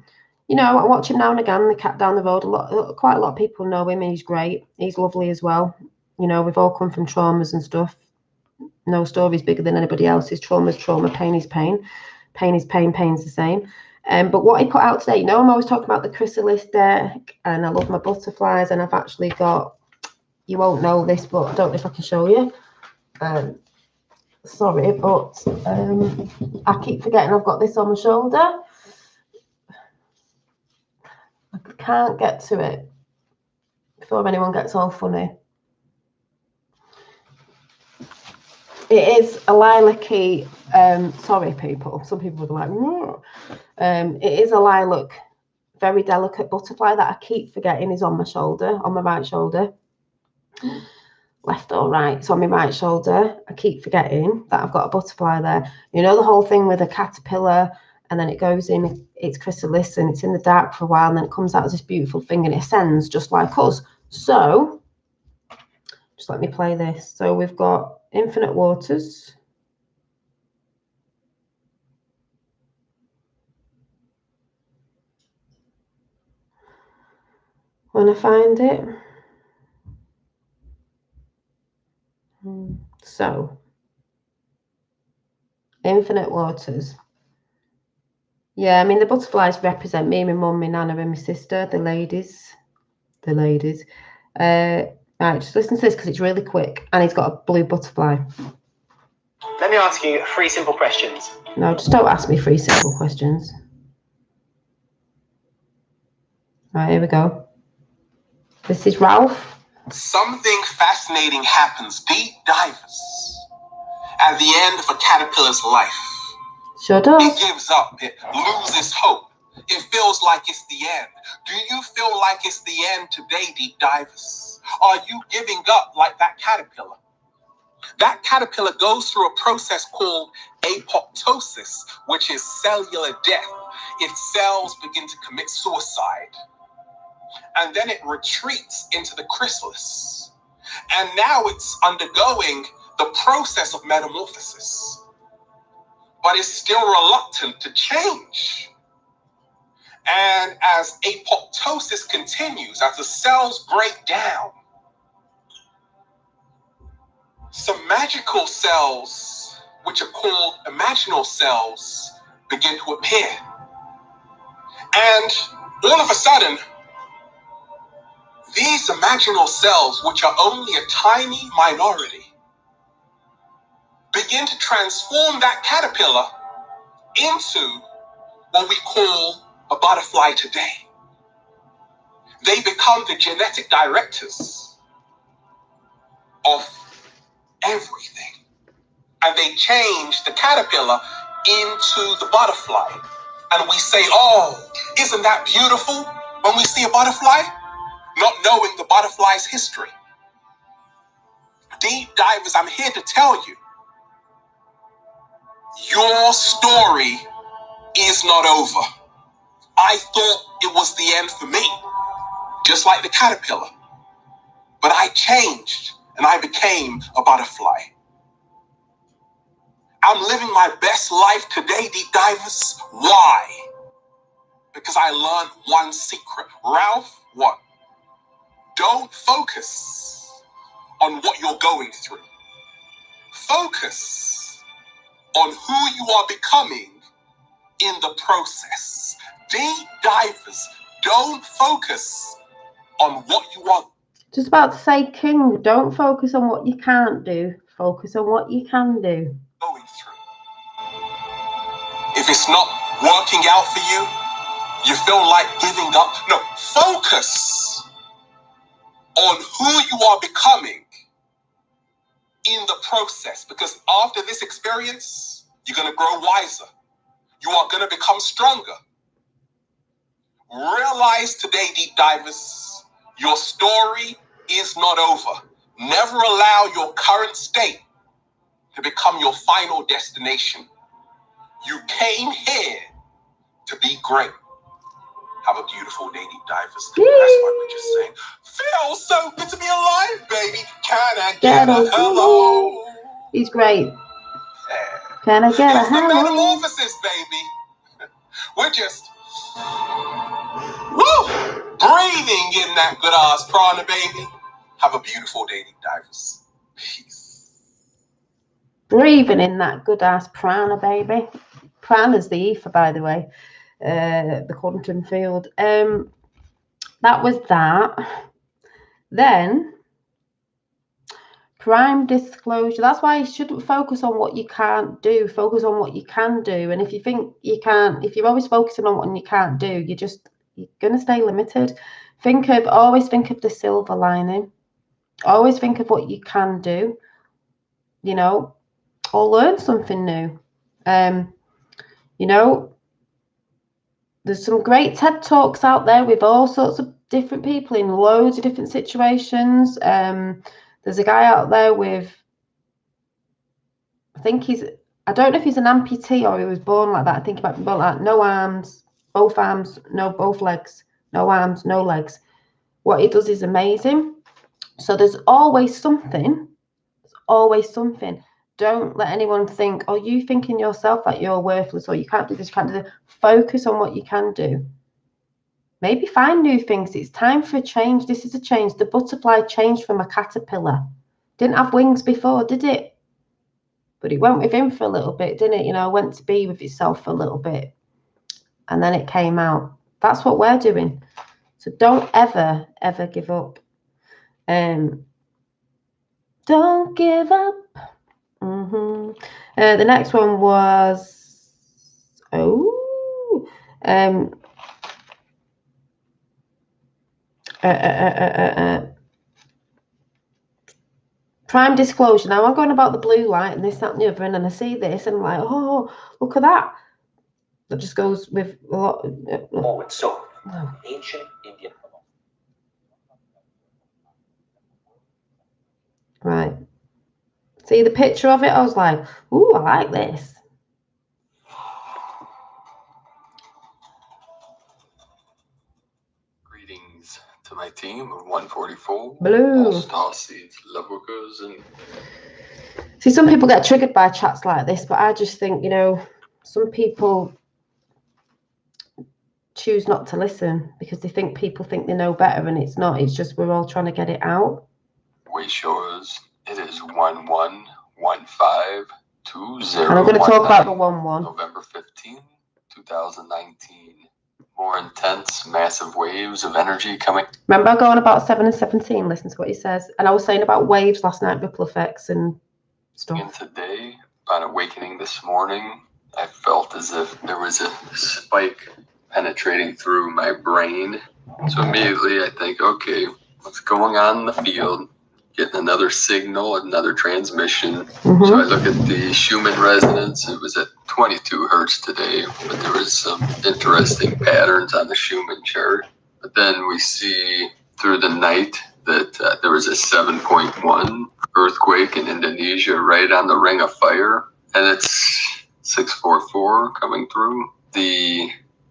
watch him now and again, the cat down the road. Quite a lot of people know him. He's great. He's lovely as well. We've all come from traumas and stuff. No story's bigger than anybody else's. Trauma's trauma, pain is pain. Pain is pain, pain's the same. But what he put out today, I'm always talking about the chrysalis deck, and I love my butterflies, and I've actually got, you won't know this, but I don't know if I can show you. Sorry, but I keep forgetting I've got this on my shoulder. I can't get to it before anyone gets all funny. It is a lilac-y, sorry people, some people would be like, no. It is a lilac, very delicate butterfly that I keep forgetting is on my shoulder, on my right shoulder. Left or right, so on my right shoulder, I keep forgetting that I've got a butterfly there. You know the whole thing with a caterpillar, and then it goes in its chrysalis and it's in the dark for a while, and then it comes out as this beautiful thing and it ascends just like us. So, just let me play this. So we've got Infinite Waters. When I find it. So, Infinite Waters. Yeah, I mean, the butterflies represent me, my mum, my nana, and my sister, the ladies. The ladies. Right, just listen to this because it's really quick. And he's got a blue butterfly. Let me ask you 3 simple questions. No, just don't ask me 3 simple questions. Right, here we go. This is Ralph. Something fascinating happens, deep divers, at the end of a caterpillar's life. Sure does. It gives up, it loses hope. It feels like it's the end. Do you feel like it's the end today, deep divers? Are you giving up like that caterpillar? That caterpillar goes through a process called apoptosis, which is cellular death. Its cells begin to commit suicide. And then it retreats into the chrysalis. And now it's undergoing the process of metamorphosis. But it's still reluctant to change. And as apoptosis continues, as the cells break down, some magical cells, which are called imaginal cells, begin to appear. And all of a sudden, these imaginal cells, which are only a tiny minority, begin to transform that caterpillar into what we call a butterfly today. They become the genetic directors of everything. And they change the caterpillar into the butterfly. And we say, oh, isn't that beautiful when we see a butterfly? Not knowing the butterfly's history. Deep divers, I'm here to tell you, your story is not over. I thought it was the end for me, just like the caterpillar. But I changed and I became a butterfly. I'm living my best life today, deep divers. Why? Because I learned one secret. Ralph, what? Don't focus on what you're going through. Focus on who you are becoming in the process. Deep divers, don't focus on what you are. Just about to say, King, don't focus on what you can't do. Focus on what you can do. Going through. If it's not working out for you, you feel like giving up. No, focus on who you are becoming in the process. Because after this experience, you're going to grow wiser. You are going to become stronger. Realize today, deep divers, your story is not over. Never allow your current state to become your final destination. You came here to be great. Have a beautiful day, deep divers. That's what we just sang. Feels so good to be alive, baby. Can I get a hello? He's great. Can I get a hello? It's the metamorphosis, baby. We're just breathing in that good ass prana, baby. Have a beautiful day, deep divers. Peace. Breathing in that good ass prana, baby. Prana's the ether, by the way. The quantum field. That was that. Then Prime disclosure. That's why you shouldn't focus on what you can't do. Focus on what you can do. And if you think you can't, if you're always focusing on what you can't do, you're going to stay limited. Always think of the silver lining. Always think of what you can do, you know, or learn something new. You know, there's some great TED Talks out there with all sorts of different people in loads of different situations. There's a guy out there with, I don't know if he's an amputee or he was born like that. I think he might be born like that. No arms, both arms, no, both legs, no arms, no legs. What he does is amazing. So there's always something. There's always something. Don't let anyone think, oh, you thinking yourself that you're worthless or you can't do this, you can't do that. Focus on what you can do. Maybe find new things. It's time for a change. This is a change. The butterfly changed from a caterpillar. Didn't have wings before, did it? But it went with him for a little bit, didn't it? You know, went to be with itself for a little bit. And then it came out. That's what we're doing. So don't ever, ever give up. Don't give up. The next one was, prime disclosure. Now I'm going about the blue light and this, that, and the other, and then I see this and I'm like, oh, look at that. That just goes with a lot. Ancient Indian. Right. See the picture of it? I was like, ooh, I like this. Greetings to my team of 144. Blue. All star seeds, love workers, and see, some people get triggered by chats like this, but I just think, you know, some people choose not to listen because they think people think they know better, and it's not. It's just we're all trying to get it out. Way Shores. It is 111520. And I'm going to talk about the 1-1. November 15, 2019. More intense, massive waves of energy coming. Remember going about 7 and 17, listen to what he says. And I was saying about waves last night, ripple effects and stuff. And today, on awakening this morning, I felt as if there was a spike penetrating through my brain. So immediately I think, okay, what's going on in the field? Getting another signal, another transmission. So I look at the Schumann resonance. It was at 22 hertz today, but there was some interesting patterns on the Schumann chart. But then we see through the night that there was a 7.1 earthquake in Indonesia right on the Ring of Fire, and it's 644 coming through.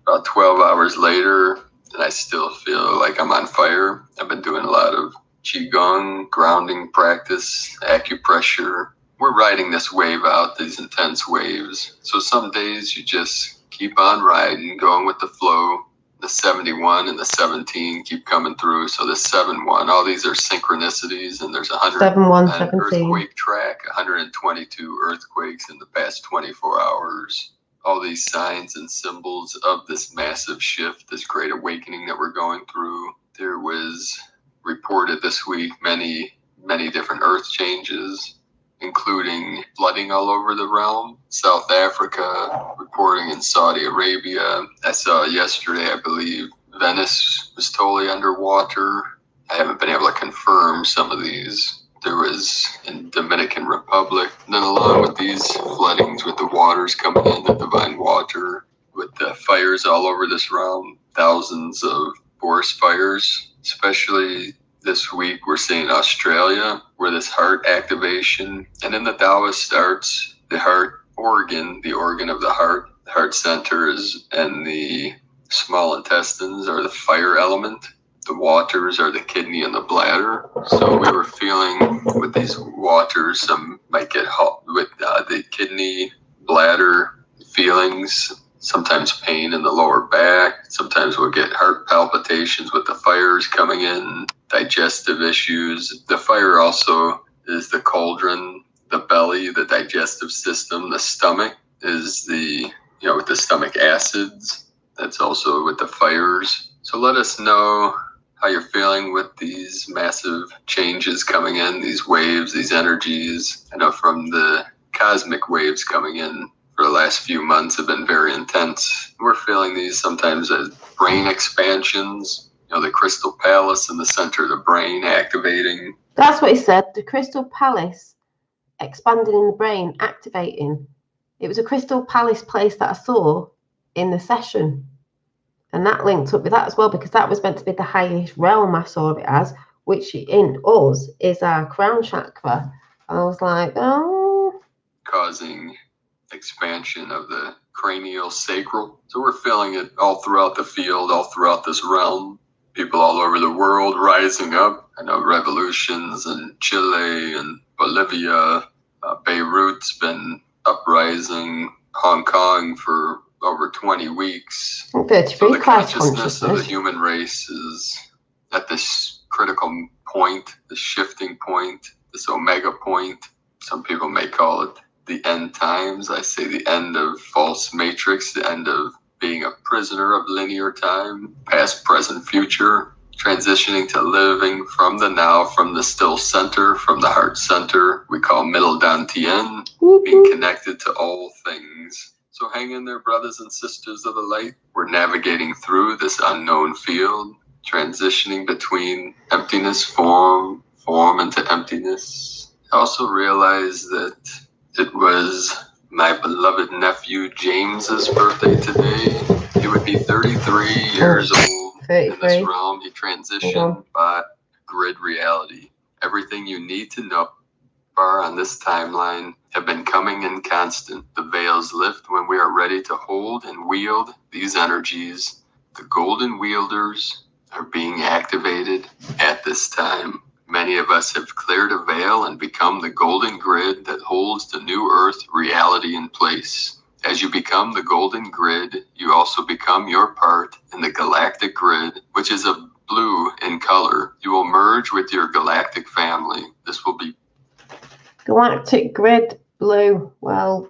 About 12 hours later, and I still feel like I'm on fire. I've been doing a lot of Qigong, grounding practice, acupressure. We're riding this wave out, these intense waves. So some days you just keep on riding, going with the flow. The 71 and the 17 keep coming through. So the 7-1, all these are synchronicities, and there's 101 earthquake track, 122 earthquakes in the past 24 hours. All these signs and symbols of this massive shift, this great awakening that we're going through. There was reported this week many different earth changes, including flooding all over the realm. South Africa, reporting in Saudi Arabia. I saw yesterday, I believe, Venice was totally underwater. I haven't been able to confirm some of these. There was in Dominican Republic. And then along with these floodings, with the waters coming in, the divine water, with the fires all over this realm, thousands of forest fires. Especially this week, we're seeing Australia, where this heart activation, and in the Taoist starts the heart organ, the organ of the heart centers, and the small intestines are the fire element. The waters are the kidney and the bladder. So we were feeling with these waters, some might get hot with the kidney, bladder feelings. Sometimes pain in the lower back. Sometimes we'll get heart palpitations with the fires coming in, digestive issues. The fire also is the cauldron, the belly, the digestive system. The stomach is with the stomach acids. That's also with the fires. So let us know how you're feeling with these massive changes coming in, these waves, these energies. I know from the cosmic waves coming in for the last few months have been very intense. We're feeling these sometimes as brain expansions, you know, the crystal palace in the center of the brain activating. That's what he said, the crystal palace expanding in the brain, activating. It was a crystal palace place that I saw in the session. And that linked up with that as well, because that was meant to be the highest realm I saw it as, which in us is our crown chakra. I was like, oh. Causing expansion of the cranial sacral. So we're feeling it all throughout the field, all throughout this realm. People all over the world rising up. I know revolutions in Chile and Bolivia. Beirut's been uprising. Hong Kong for over 20 weeks. 33 so the consciousness of the human race is at this critical point, the shifting point, this omega point. Some people may call it the end times. I say the end of false matrix, the end of being a prisoner of linear time, past, present, future, transitioning to living from the now, from the still center, from the heart center, we call middle dantian, being connected to all things. So hang in there, brothers and sisters of the light. We're navigating through this unknown field, transitioning between emptiness, form into emptiness. I also realized that it was my beloved nephew James's birthday today. He would be 33 years old. 33. In this realm. He transitioned by grid reality. Everything you need to know far on this timeline have been coming in constant. The veils lift when we are ready to hold and wield these energies. The golden wielders are being activated at this time. Many of us have cleared a veil and become the golden grid that holds the new earth reality in place. As you become the golden grid, you also become your part in the galactic grid, which is a blue in color. You will merge with your galactic family. This will be galactic grid, blue. Well,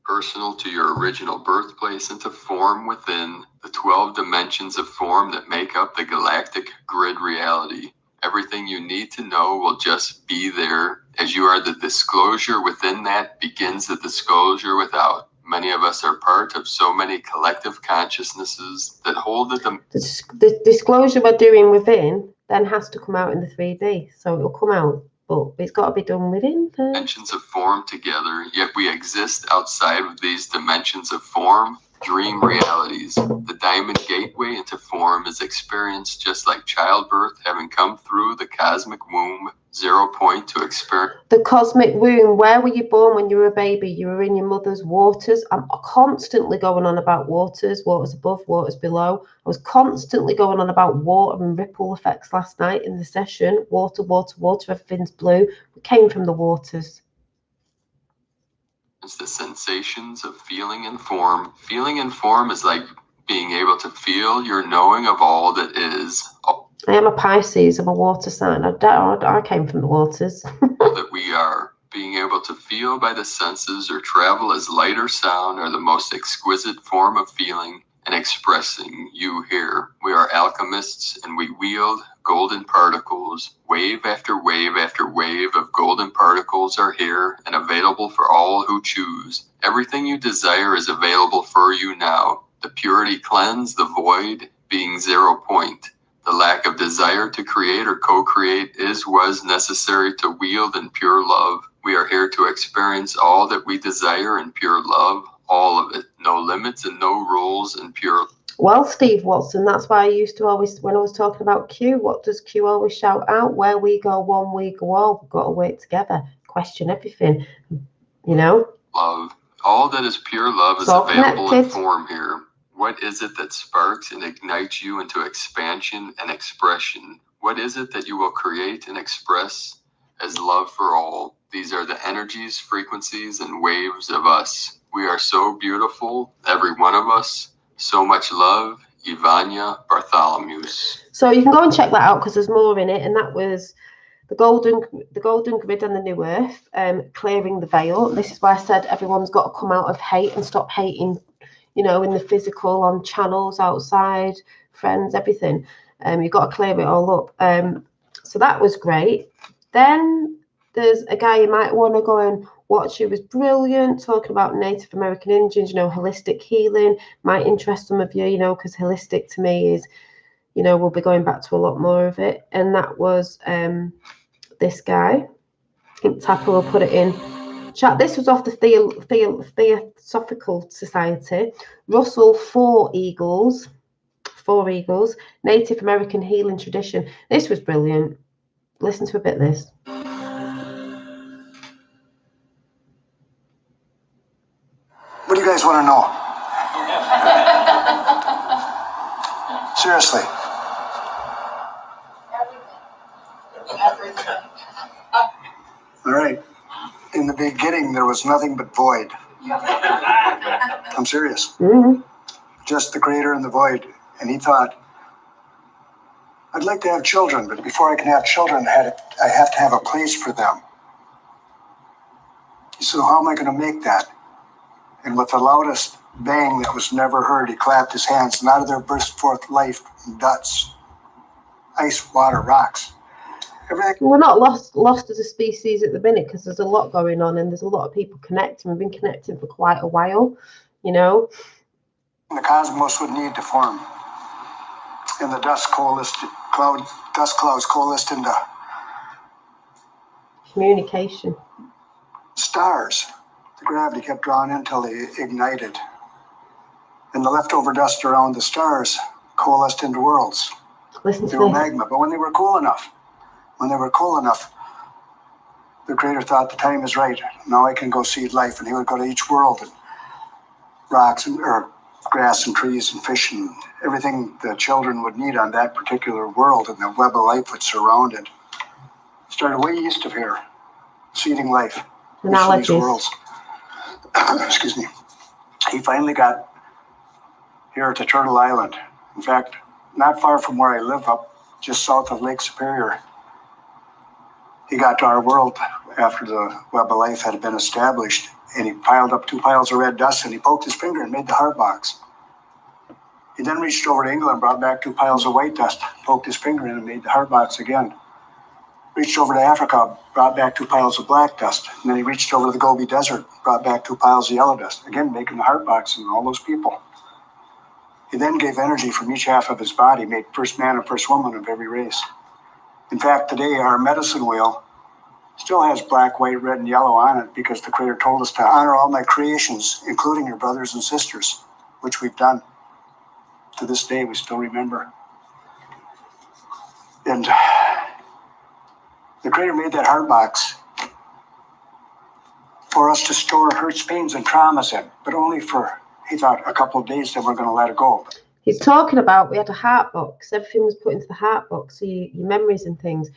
personal to your original birthplace and to form within the 12 dimensions of form that make up the galactic grid reality. Everything you need to know will just be there. As you are the disclosure within that begins the disclosure without. Many of us are part of so many collective consciousnesses that hold the disclosure we're doing within then has to come out in the 3D. So it will come out, but it's got to be done within first. Dimensions of form together, yet we exist outside of these dimensions of form. Dream realities. The diamond gateway into form is experienced just like childbirth, having come through the cosmic womb, 0 point to experience. The cosmic womb, where were you born when you were a baby? You were in your mother's waters. I'm constantly going on about waters above, waters below. I was constantly going on about water and ripple effects last night in the session. Water, everything's blue. We came from the waters. It's the sensations of feeling and form. Feeling and form is like being able to feel your knowing of all that is. I am a Pisces, I'm a water sign. I came from the waters. All that we are. Being able to feel by the senses or travel as light or sound are the most exquisite form of feeling and expressing you here. We are alchemists and we wield golden particles. Wave after wave after wave of golden particles are here and available for all who choose. Everything you desire is available for you now. The purity cleanse, the void being 0 point. The lack of desire to create or co-create was necessary to wield in pure love. We are here to experience all that we desire in pure love, all of it. No limits and no rules in pure. Well, Steve Watson, that's why I used to always, when I was talking about Q, what does Q always shout out? Where we go one, we go all. We've got to work together, question everything, you know? Love. All that is pure love is available in form here. What is it that sparks and ignites you into expansion and expression? What is it that you will create and express as love for all? These are the energies, frequencies, and waves of us. We are so beautiful, every one of us. So much love, Ivania Bartholomews. So you can go and check that out because there's more in it, and that was the golden grid and the new earth, clearing the veil. This is why I said everyone's got to come out of hate and stop hating, you know, in the physical, on channels outside, friends, everything. You've got to clear it all up. So that was great. Then there's a guy you might want to go and watch who was brilliant, talking about Native American Indians, holistic healing. Might interest some of you, because holistic to me is, we'll be going back to a lot more of it. And that was this guy. I think Tapper will put it in chat. This was off the Theosophical Society. Russell, Four Eagles, Native American Healing Tradition. This was brilliant. Listen to a bit of this. What do you guys want to know? Seriously. All right. In the beginning, there was nothing but void. I'm serious. Mm-hmm. Just the creator and the void. And he thought, I'd like to have children, but before I can have children, I have to have a place for them. So how am I going to make that? And with the loudest bang that was never heard, he clapped his hands, and out of there burst forth life and guts, ice, water, rocks. Everything. We're not lost as a species at the minute because there's a lot going on and there's a lot of people connecting. We've been connecting for quite a while, The cosmos would need to form. And the dust clouds coalesced into communication. Stars. The gravity kept drawing in until they ignited. And the leftover dust around the stars coalesced into worlds. Listen they to were this. magma, but when they were cool enough, the creator thought the time is right. Now I can go seed life, and he would go to each world, and rocks or grass and trees and fish and everything the children would need on that particular world, and the web of life would surround it. Started way east of here, seeding life. Analogies. These worlds. Excuse me. He finally got here to Turtle Island. In fact, not far from where I live, up just south of Lake Superior. He got to our world after the web of life had been established, and he piled up 2 piles of red dust, and he poked his finger and made the heart box. He then reached over to England, brought back 2 piles of white dust, poked his finger in and made the heart box again. Reached over to Africa, brought back 2 piles of black dust. And then he reached over to the Gobi Desert, brought back 2 piles of yellow dust, again making the heart box and all those people. He then gave energy from each half of his body, made first man and first woman of every race. In fact, today our medicine wheel still has black, white, red, and yellow on it because the Creator told us to honor all my creations, including your brothers and sisters, which we've done. To this day, we still remember. And the Creator made that heart box for us to store hurts, pains, and traumas in, but only for, he thought, a couple of days, then we're going to let it go. He's talking about, we had a heart box. Everything was put into the heart box, so your memories and things.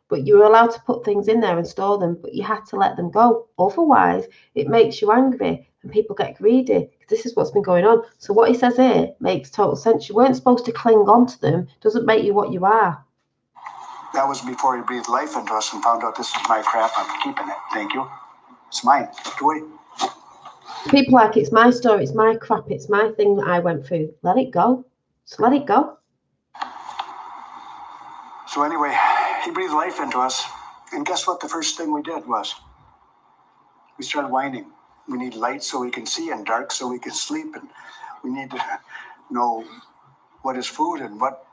But you were allowed to put things in there and store them, but you had to let them go. Otherwise, it makes you angry and people get greedy. This is what's been going on. So what he says here makes total sense. You weren't supposed to cling on to them. It doesn't make you what you are. That was before he breathed life into us and found out this is my crap. I'm keeping it. Thank you. It's mine. Put away. People like, it's my story, it's my crap, it's my thing that I went through. Let it go. Just let it go. So anyway, he breathed life into us. And guess what the first thing we did was? We started whining. We need light so we can see and dark so we can sleep. And we need to know what is food and what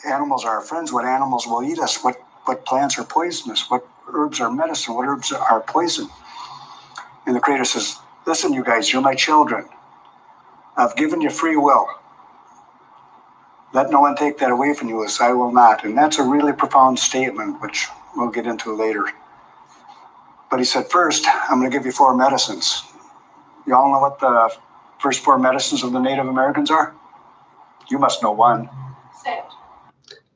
animals are our friends, what animals will eat us, what plants are poisonous, what herbs are medicine, what herbs are poison. And the Creator says, listen, you guys, you're my children. I've given you free will. Let no one take that away from you, as I will not. And that's a really profound statement, which we'll get into later. But he said, first, I'm going to give you 4 medicines. You all know what the first 4 medicines of the Native Americans are? You must know one. Say it.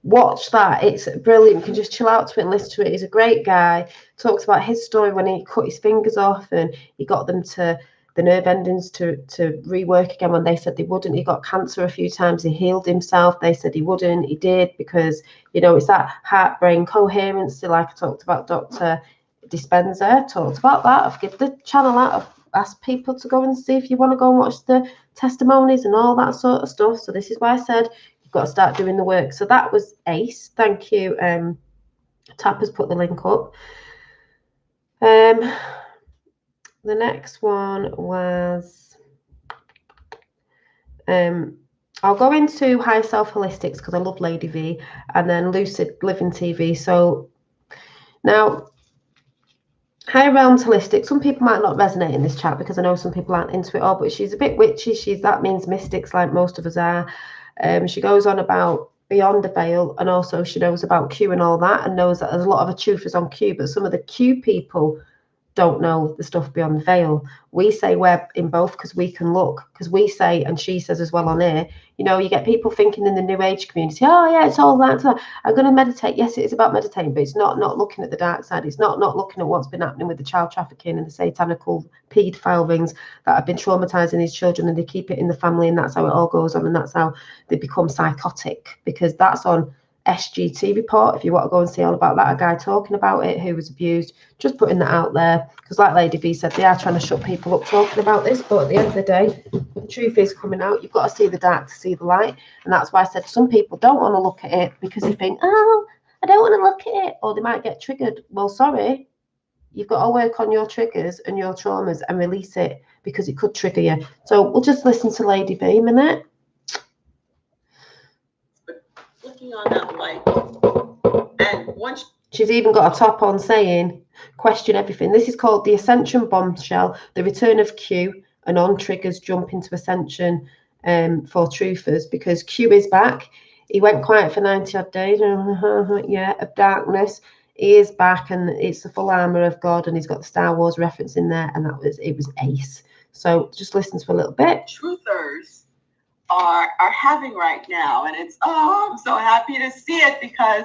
Watch that. It's brilliant. You can just chill out to it and listen to it. He's a great guy. Talks about his story when he cut his fingers off and he got them to, the nerve endings to rework again when they said they wouldn't. He got cancer a few times. He healed himself. They said he wouldn't. He did, because, it's that heart-brain coherency, like I talked about. Dr. Dispenza talked about that. I've given the channel out. I've asked people to go and see if you want to go and watch the testimonies and all that sort of stuff. So this is why I said you got to start doing the work. So that was ace. Thank you. Tap has put the link up. The next one was, I'll go into High Self Holistics because I love Lady V, and then Lucid Living TV. So now, Higher Realms Holistic, some people might not resonate in this chat because I know some people aren't into it all, but she's a bit witchy. That means mystics like most of us are. She goes on about beyond the veil, and also she knows about Q and all that, and knows that there's a lot of truthers on Q, but some of the Q people don't know the stuff beyond the veil. We say we're in both because we can look, because we say, and she says as well on here, you know, you get people thinking in the New Age community, oh yeah, it's all that. I'm going to meditate. Yes, it is about meditating, but it's not looking at the dark side. It's not looking at what's been happening with the child trafficking and the satanical paedophile rings that have been traumatizing these children, and they keep it in the family, and that's how it all goes on, and that's how they become psychotic, because that's on SGT report. If you want to go and see all about that, a guy talking about it who was abused, just putting that out there, because like Lady V said, they are trying to shut people up talking about this, but at the end of the day, the truth is coming out. You've got to see the dark to see the light, and that's why I said some people don't want to look at it because they think, oh, I don't want to look at it, or they might get triggered. Well, sorry, you've got to work on your triggers and your traumas and release it, because it could trigger you. So we'll just listen to Lady V a minute. Looking on that light, and once she's even got a top on saying, question everything. This is called the Ascension Bombshell, the return of Q, and on triggers jump into Ascension for truthers, because Q is back. He went quiet for 90 odd days, yeah, of darkness. He is back, and it's the full armor of God, and he's got the Star Wars reference in there, and it was ace. So just listen to a little bit. Truthers are having right now, and it's, oh, I'm so happy to see it, because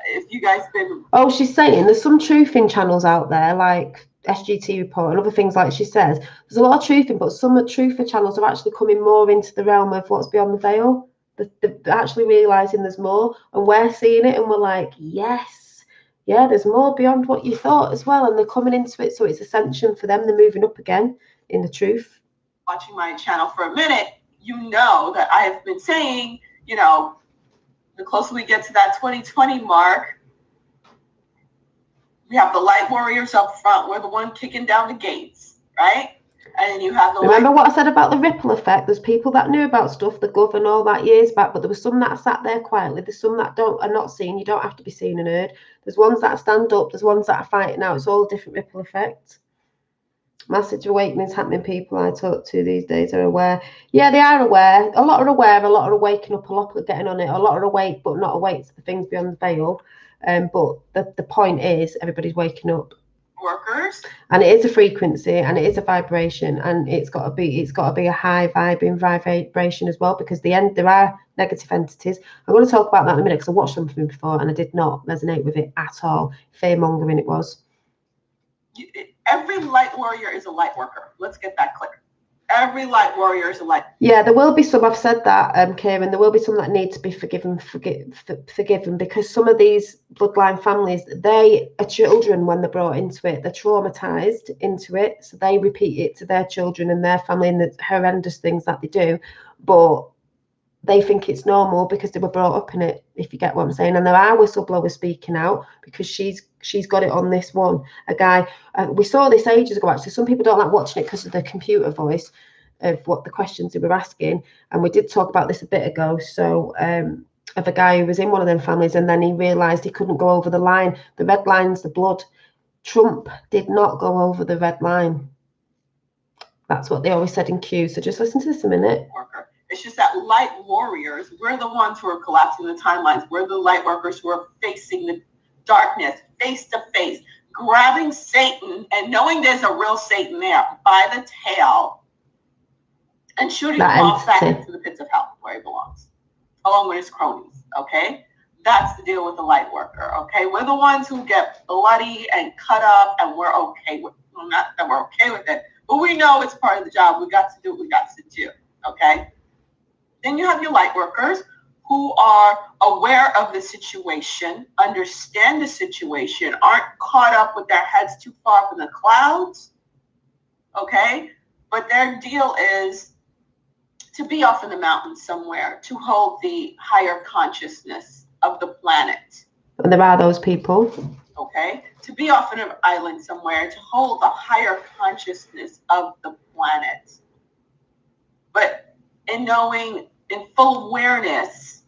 if you guys been, oh, she's saying there's some truthing channels out there like SGT Report and other things, like she says there's a lot of truthing, but some of the truther channels are actually coming more into the realm of what's beyond the veil. They're actually realizing there's more, and we're seeing it, and we're like, yes, yeah, there's more beyond what you thought as well, and they're coming into it. So it's ascension for them. They're moving up again in the truth. Watching my channel for a minute, you know that I have been saying, you know, the closer we get to that 2020 mark, we have the light warriors up front. We're the one kicking down the gates, right? And then you have the remember what I said about the ripple effect? There's people that knew about stuff, the gov and all that years back, but there was some that sat there quietly. There's some that are not seen. You don't have to be seen and heard. There's ones that stand up. There's ones that are fighting out. It's all a different ripple effect. Massive awakenings happening. People I talk to these days are aware. Yeah, they are aware. A lot are aware. A lot are waking up. A lot are getting on it. A lot are awake, but not awake to the things beyond the veil. But the point is, everybody's waking up. Workers, and it is a frequency, and it is a vibration, and it's got to be a high vibration as well, because there are negative entities. I'm going to talk about that in a minute, because I watched something before and I did not resonate with it at all. Fear mongering it was. Every light warrior is a light worker. Let's get that clear. Every light warrior is a light. Yeah, there will be some. I've said that, Kieran. There will be some that need to be forgiven, because some of these bloodline families, they are children when they're brought into it. They're traumatized into it, so they repeat it to their children and their family, and the horrendous things that they do. But they think it's normal because they were brought up in it, if you get what I'm saying. And there are whistleblowers speaking out, because she's got it on this one. A guy, we saw this ages ago, actually. Some people don't like watching it because of the computer voice of what the questions they were asking. And we did talk about this a bit ago. So of a guy who was in one of them families, and then he realised he couldn't go over the line. The red line's the blood. Trump did not go over the red line. That's what they always said in Q. So just listen to this a minute. It's just that light warriors, we're the ones who are collapsing the timelines. We're the light workers who are facing the darkness face to face, grabbing Satan and knowing there's a real Satan there by the tail and shooting him off back into the pits of hell where he belongs, along with his cronies, okay? That's the deal with the light worker, okay? We're the ones who get bloody and cut up, and we're okay with it. Well, not that we're okay with it, but we know it's part of the job. We got to do what we got to do, okay? Then you have your light workers who are aware of the situation, understand the situation, aren't caught up with their heads too far from the clouds, okay? But their deal is to be off in the mountains somewhere, to hold the higher consciousness of the planet. And there are those people. Okay? To be off in an island somewhere, to hold the higher consciousness of the planet. But in knowing, in full awareness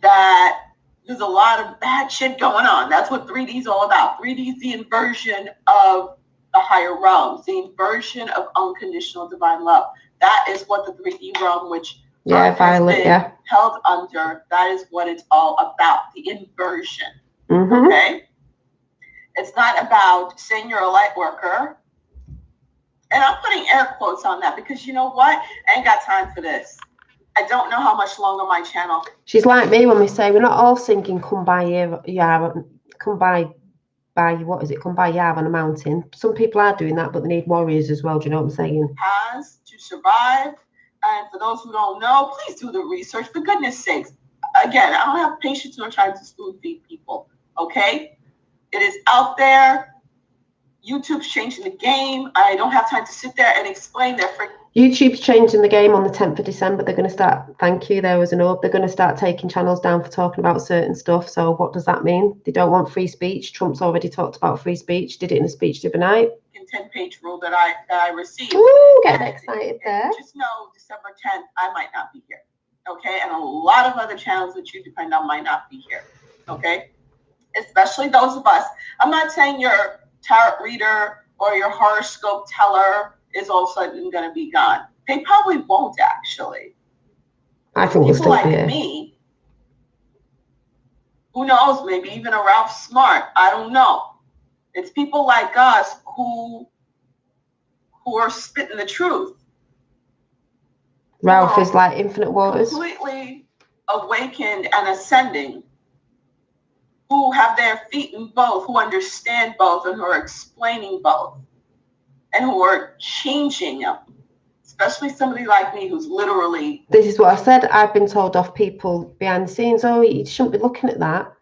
that there's a lot of bad shit going on. That's what 3D is all about. 3D is the inversion of the higher realms, the inversion of unconditional divine love. That is what the 3D realm, which Earth has been held under, that is what it's all about, the inversion. Okay? It's not about saying you're a light worker. And I'm putting air quotes on that because you know what? I ain't got time for this. I don't know how much longer my channel. She's like me when we say we're not all singing "Come by Yah, come by what is it? Come by Yah on a mountain." Some people are doing that, but they need warriors as well. Do you know what I'm saying? Has to survive, and for those who don't know, please do the research. For goodness sakes, again, I don't have patience nor time to spoon feed people. Okay, it is out there. YouTube's changing the game. I don't have time to sit there and explain their YouTube's changing the game on the 10th of December. They're going to start, thank you, there was an orb. They're going to start taking channels down for talking about certain stuff. So what does that mean? They don't want free speech. Trump's already talked about free speech. Did it in a speech the other night. 10-page rule that I received. Ooh, getting excited there. Just know December 10th, I might not be here. Okay? And a lot of other channels that you depend on might not be here. Okay? Especially those of us. I'm not saying your tarot reader or your horoscope teller is all of a sudden going to be gone. They probably won't, actually. I think we'll still be here. Me, who knows, maybe even a Ralph Smart, I don't know. It's people like us who are spitting the truth. Ralph is like infinite waters. Completely awakened and ascending, who have their feet in both, who understand both, and who are explaining both, and who are changing them. Especially somebody like me who's literally... This is what I said. I've been told off people behind the scenes, oh, you shouldn't be looking at that.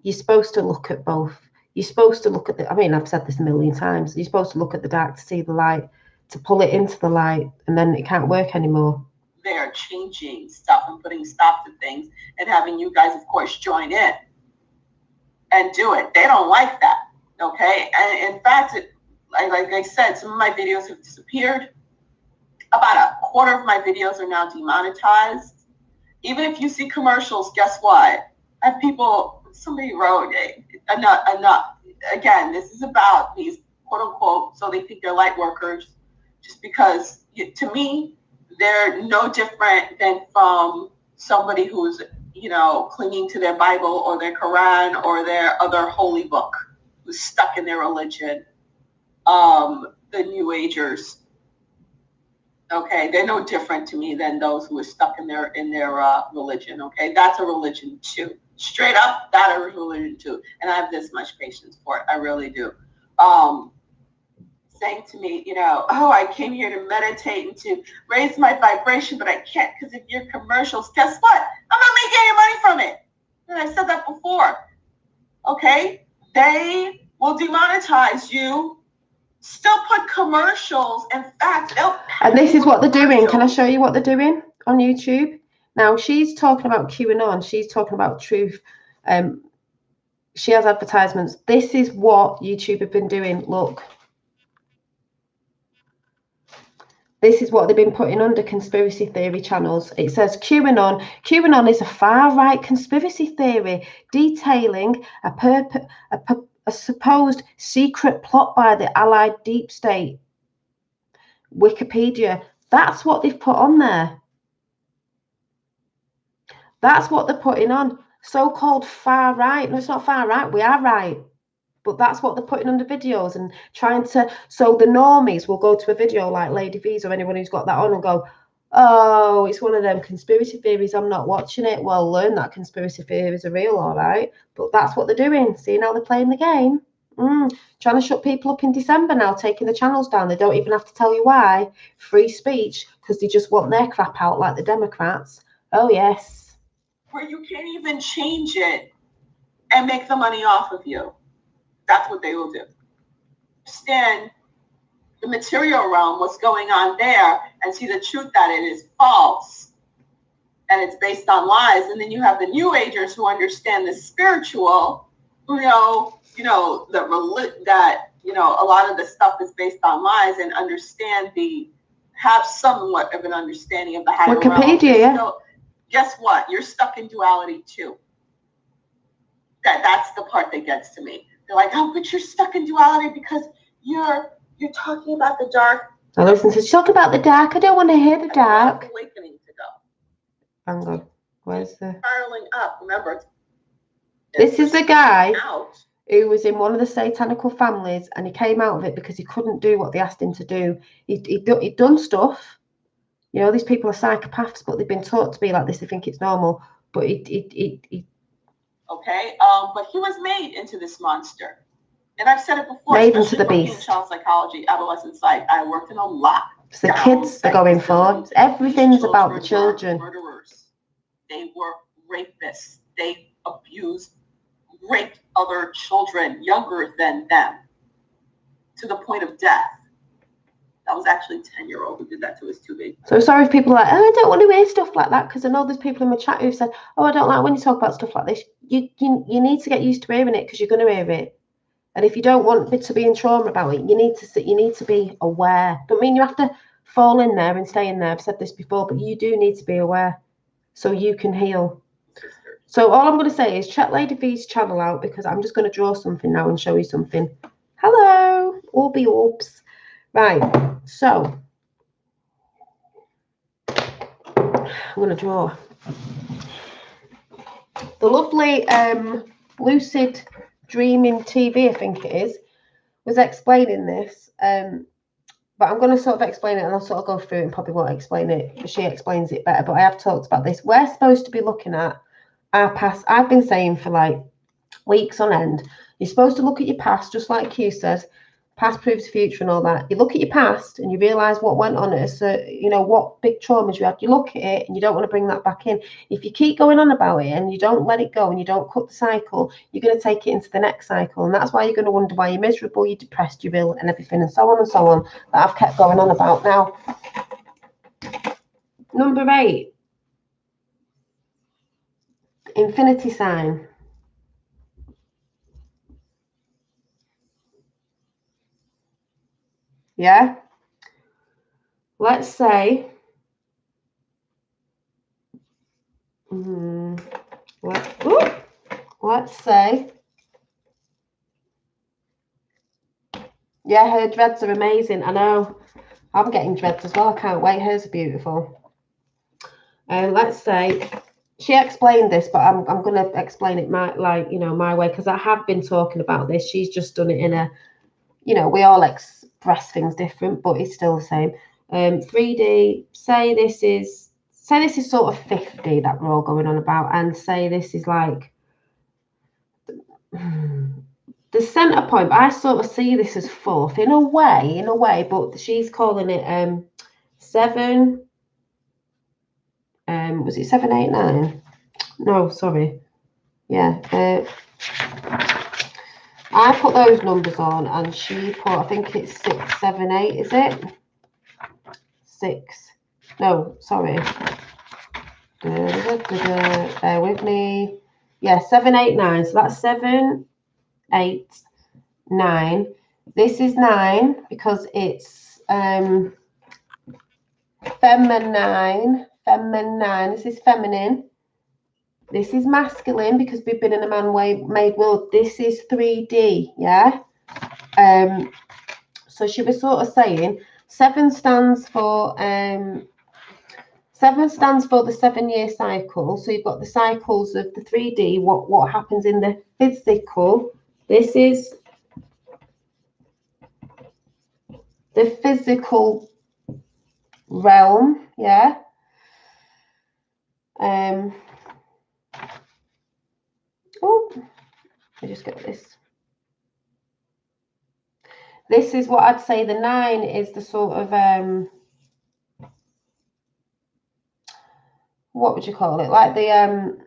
You're supposed to look at both. You're supposed to look at the... I mean, I've said this a million times. You're supposed to look at the dark to see the light, to pull it into the light, and then it can't work anymore. They're changing stuff and putting stop to things and having you guys, of course, join in and do it. They don't like that, okay? And in fact, like I said, some of my videos have disappeared. About a quarter of my videos are now demonetized. Even if you see commercials, guess what? I have people, somebody wrote, enough. Again, this is about these quote unquote, so they think they're light workers, just because to me, they're no different than from somebody who's, you know, clinging to their Bible or their Quran or their other holy book, who's stuck in their religion. The New Agers. Okay, they're no different to me than those who are stuck in their religion. Okay, that's a religion too. Straight up, that is a religion too. And I have this much patience for it. I really do. Saying to me, you know, oh, I came here to meditate and to raise my vibration, but I can't because of your commercials. Guess what? I'm not making any money from it. And I said that before. Okay, they will demonetize you. Still put commercials. In fact, and this is what they're doing. Can I show you what they're doing on YouTube? Now, she's talking about QAnon. She's talking about truth. She has advertisements. This is what YouTube have been doing. Look. This is what they've been putting under conspiracy theory channels. It says QAnon. QAnon is a far-right conspiracy theory detailing a supposed secret plot by the Allied deep state. Wikipedia. That's what they've put on there. That's what they're putting on. So-called far-right. No, it's not far-right. We are right. But that's what they're putting under videos and trying to... So the normies will go to a video like Lady V's or anyone who's got that on and go, oh, it's one of them conspiracy theories. I'm not watching it. Well, learn that conspiracy theories are real, all right. But that's what they're doing. See, now they're playing the game. Trying to shut people up in December now, taking the channels down. They don't even have to tell you why. Free speech, because they just want their crap out like the Democrats. Oh, yes. Where you can't even change it and make the money off of you. That's what they will do. Understand the material realm, what's going on there, and see the truth that it is false and it's based on lies. And then you have the New Agers who understand the spiritual, who know, that a lot of the stuff is based on lies, and have somewhat of an understanding of the higher Wikipedia, realm. So, guess what? You're stuck in duality too. That's the part that gets to me. They're like, oh, but you're stuck in duality because you're talking about the dark. I listen to talk about the dark. I don't want to hear the dark. Awakening to go. Hang on. Where's the spiraling up? Remember, this is the guy who was in one of the satanical families, and he came out of it because he couldn't do what they asked him to do. He'd done stuff. These people are psychopaths, but they've been taught to be like this. They think it's normal. But okay, but he was made into this monster. And I've said it before. Made into the beast. In child psychology, adolescent psych, I worked in a lot. It's the kids they're going for. Everything's about the children. Murderers. They were rapists. They abused, raped other children younger than them to the point of death. That was actually a 10-year-old who did that to his two babies. So sorry if people are like, oh, I don't want to hear stuff like that, because I know there's people in my chat who've said, oh, I don't like when you talk about stuff like this. You need to get used to hearing it, because you're going to hear it. And if you don't want to be in trauma about it, you need to be aware. Don't mean you have to fall in there and stay in there. I've said this before, but you do need to be aware so you can heal. So all I'm going to say is check Lady V's channel out, because I'm just going to draw something now and show you something. Hello, Orby Orbs. Right, so I'm going to draw. The lovely Lucid Dreaming TV, I think it is, was explaining this, but I'm going to sort of explain it, and I'll sort of go through it and probably won't explain it, but she explains it better. But I have talked about this. We're supposed to be looking at our past. I've been saying for like weeks on end, you're supposed to look at your past, just like Q says. Past proves the future and all that. You look at your past and you realise what went on at what big traumas you had. You look at it and you don't want to bring that back in. If you keep going on about it and you don't let it go and you don't cut the cycle, you're going to take it into the next cycle. And that's why you're going to wonder why you're miserable, you're depressed, you're ill, and everything, and so on, that I've kept going on about. Now, number 8, infinity sign. Yeah, let's say, let's say, yeah, her dreads are amazing. I know, I'm getting dreads as well. I can't wait. Hers are beautiful. And let's say she explained this, but I'm going to explain it my way, because I have been talking about this. She's just done it in a, we all express things different, but it's still the same. 3D, say this is sort of 50 that we're all going on about, and say this is like the center point. But I sort of see this as 4th in a way, but she's calling it 7. Was it 7, 8, 9? No, sorry. Yeah. I put those numbers on, and she put, I think it's 6, 7, 8, is it? 6. No, sorry. Bear with me. Yeah, 7, 8, 9. So that's 7, 8, 9. This is 9 because it's feminine. This is feminine. This is masculine because we've been in a man-made world. This is 3D, yeah? So she was sort of saying 7 stands for the 7-year cycle. So you've got the cycles of the 3D, what happens in the physical. This is the physical realm, yeah? I just get this. This is what I'd say the 9 is the sort of what would you call it? Like the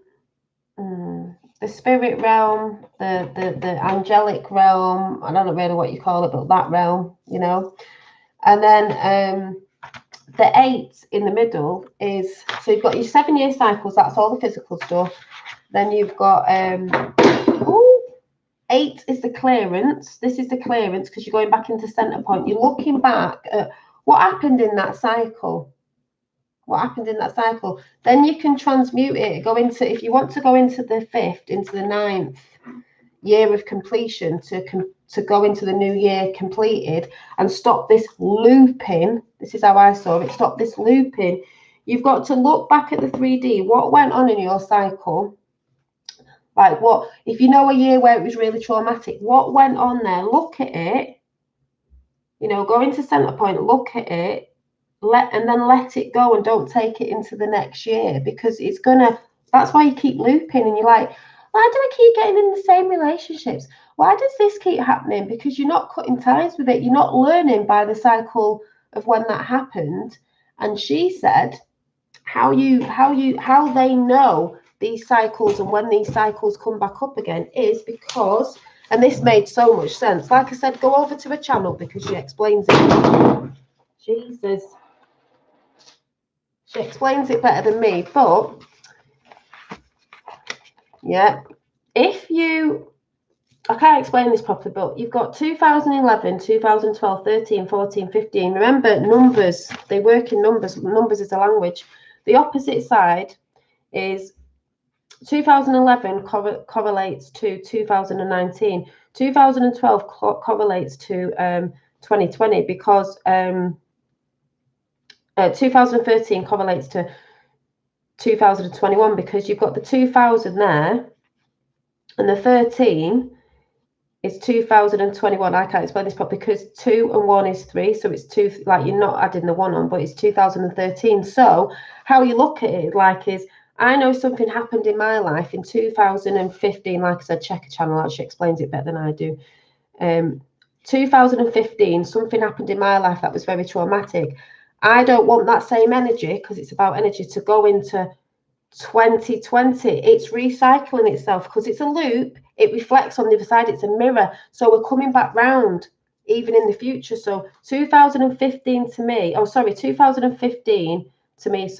spirit realm, the angelic realm. I don't know really what you call it, but that realm, And then the 8 in the middle is, so you've got your 7-year cycles, that's all the physical stuff. Then you've got 8 is the clearance. This is the clearance because you're going back into center point. You're looking back at what happened in that cycle. What happened in that cycle? Then you can transmute it, go into, if you want to go into the 5th, into the 9th year of completion, to go into the new year completed and stop this looping. This is how I saw it. Stop this looping. You've got to look back at the 3D. What went on in your cycle? Like, what, if you know a year where it was really traumatic, what went on there? Look at it. You know, go into center point, look at it, and then let it go, and don't take it into the next year, because it's gonna, that's why you keep looping, and you're like, why do I keep getting in the same relationships? Why does this keep happening? Because you're not cutting ties with it. You're not learning by the cycle of when that happened. And she said how they know these cycles and when these cycles come back up again is because, and this made so much sense. Like I said, go over to her channel because she explains it. Jesus. She explains it better than me, but yeah, if you, I can't explain this properly, but you've got 2011, 2012, 13, 14, 15. Remember, numbers, they work in numbers. Numbers is a language. The opposite side is 2011 correlates to 2019. 2012 correlates to 2020 because 2013 correlates to 2021 because you've got the 2000 there, and the 13 is 2021. I can't explain this properly because 2 and 1 is 3, so it's 2. Like, you're not adding the 1 on, but it's 2013. So how you look at it, like, is I know something happened in my life in 2015. Like I said, check a channel out. She explains it better than I do. 2015, something happened in my life that was very traumatic. I don't want that same energy, because it's about energy, to go into 2020. It's recycling itself because it's a loop. It reflects on the other side. It's a mirror. So we're coming back round even in the future. So 2015 to me, 2015 to me, is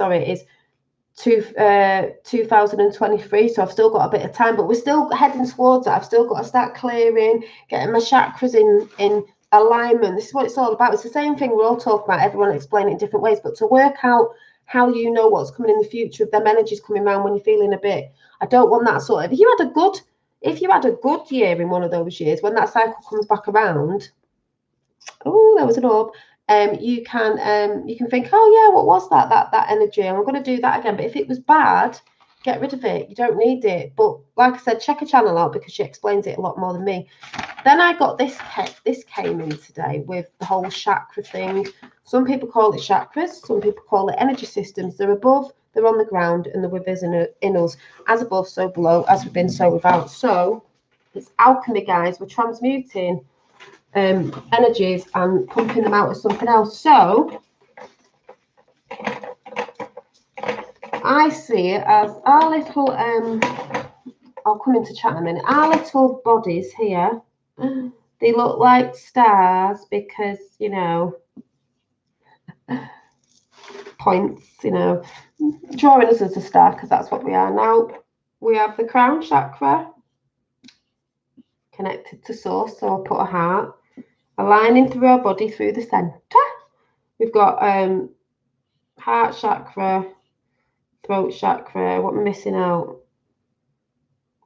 2023. So I've still got a bit of time, but we're still heading towards it. I've still got to start clearing, getting my chakras in alignment. This is what it's all about. It's the same thing we're all talking about, everyone explaining it in different ways, but to work out how you know what's coming in the future, if them energies coming around when you're feeling a bit, I don't want that sort of, if you had a good year in one of those years, when that cycle comes back around, oh, there was an orb, you can think, oh yeah, what was that energy, and I'm going to do that again. But if it was bad, get rid of it. You don't need it. But like I said, check a channel out because she explains it a lot more than me. Then I got this came in today with the whole chakra thing. Some people call it chakras, some people call it energy systems. They're above, they're on the ground, and they're within in us. As above, so below, as within, so without. So it's alchemy, guys. We're transmuting energies and pumping them out as something else. So I see it as our little I'll come into chat in a minute. Our little bodies here, they look like stars because, you know, points, you know, drawing us as a star, because that's what we are. Now we have the crown chakra connected to source, so I'll put a heart aligning through our body through the center. We've got heart chakra, throat chakra. What am I missing out?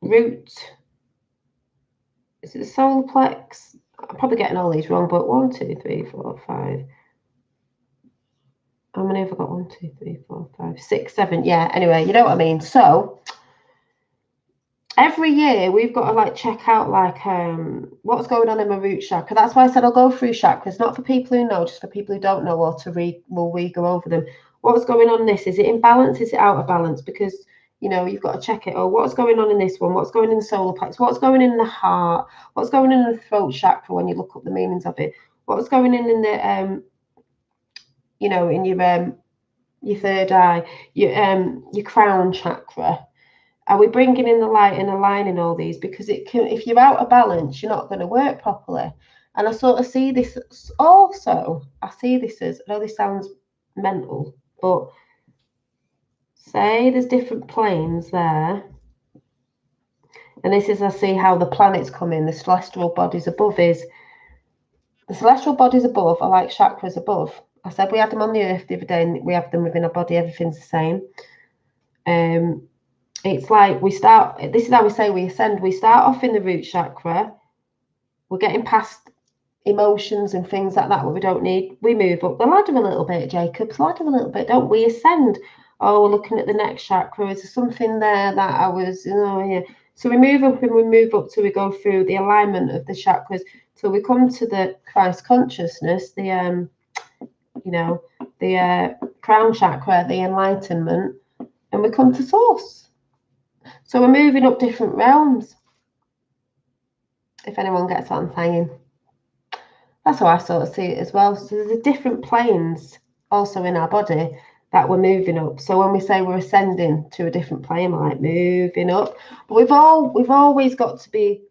Root. Is it the solar plex? I'm probably getting all these wrong, but 1, 2, 3, 4, 5. How many have I got? 1, 2, 3, 4, 5, 6, 7. Yeah, anyway, you know what I mean. So every year we've got to like check out like what's going on in my root chakra. That's why I said I'll go through chakras, not for people who know, just for people who don't know, or to read, will we go over them. What's going on in this? Is it in balance? Is it out of balance? Because, you know, you've got to check it. Oh, what's going on in this one? What's going in the solar plex? What's going in the heart? What's going in the throat chakra when you look up the meanings of it? What's going in the you know, in your third eye, your crown chakra? Are we bringing in the light and aligning all these? Because it can, if you're out of balance, you're not going to work properly. And I sort of see this also, I see this as, I know this sounds mental, but say there's different planes there. And this is, I see how the planets come in, the celestial bodies above is, the celestial bodies above are like chakras above. I said we had them on the earth the other day, and we have them within our body, everything's the same. It's like we start, this is how we say we ascend. We start off in the root chakra. We're getting past emotions and things like that, what we don't need. We move up the ladder a little bit, Jacob's ladder a little bit, don't we? Ascend. Oh, we're looking at the next chakra. Is there something there that I was, yeah. So we move up and we move up till we go through the alignment of the chakras till we come to the Christ consciousness, the crown chakra, the enlightenment, and we come to source. So we're moving up different realms, if anyone gets what I'm saying. That's how I sort of see it as well. So there's different planes also in our body that we're moving up. So when we say we're ascending to a different plane, we're like moving up. But we've always got to be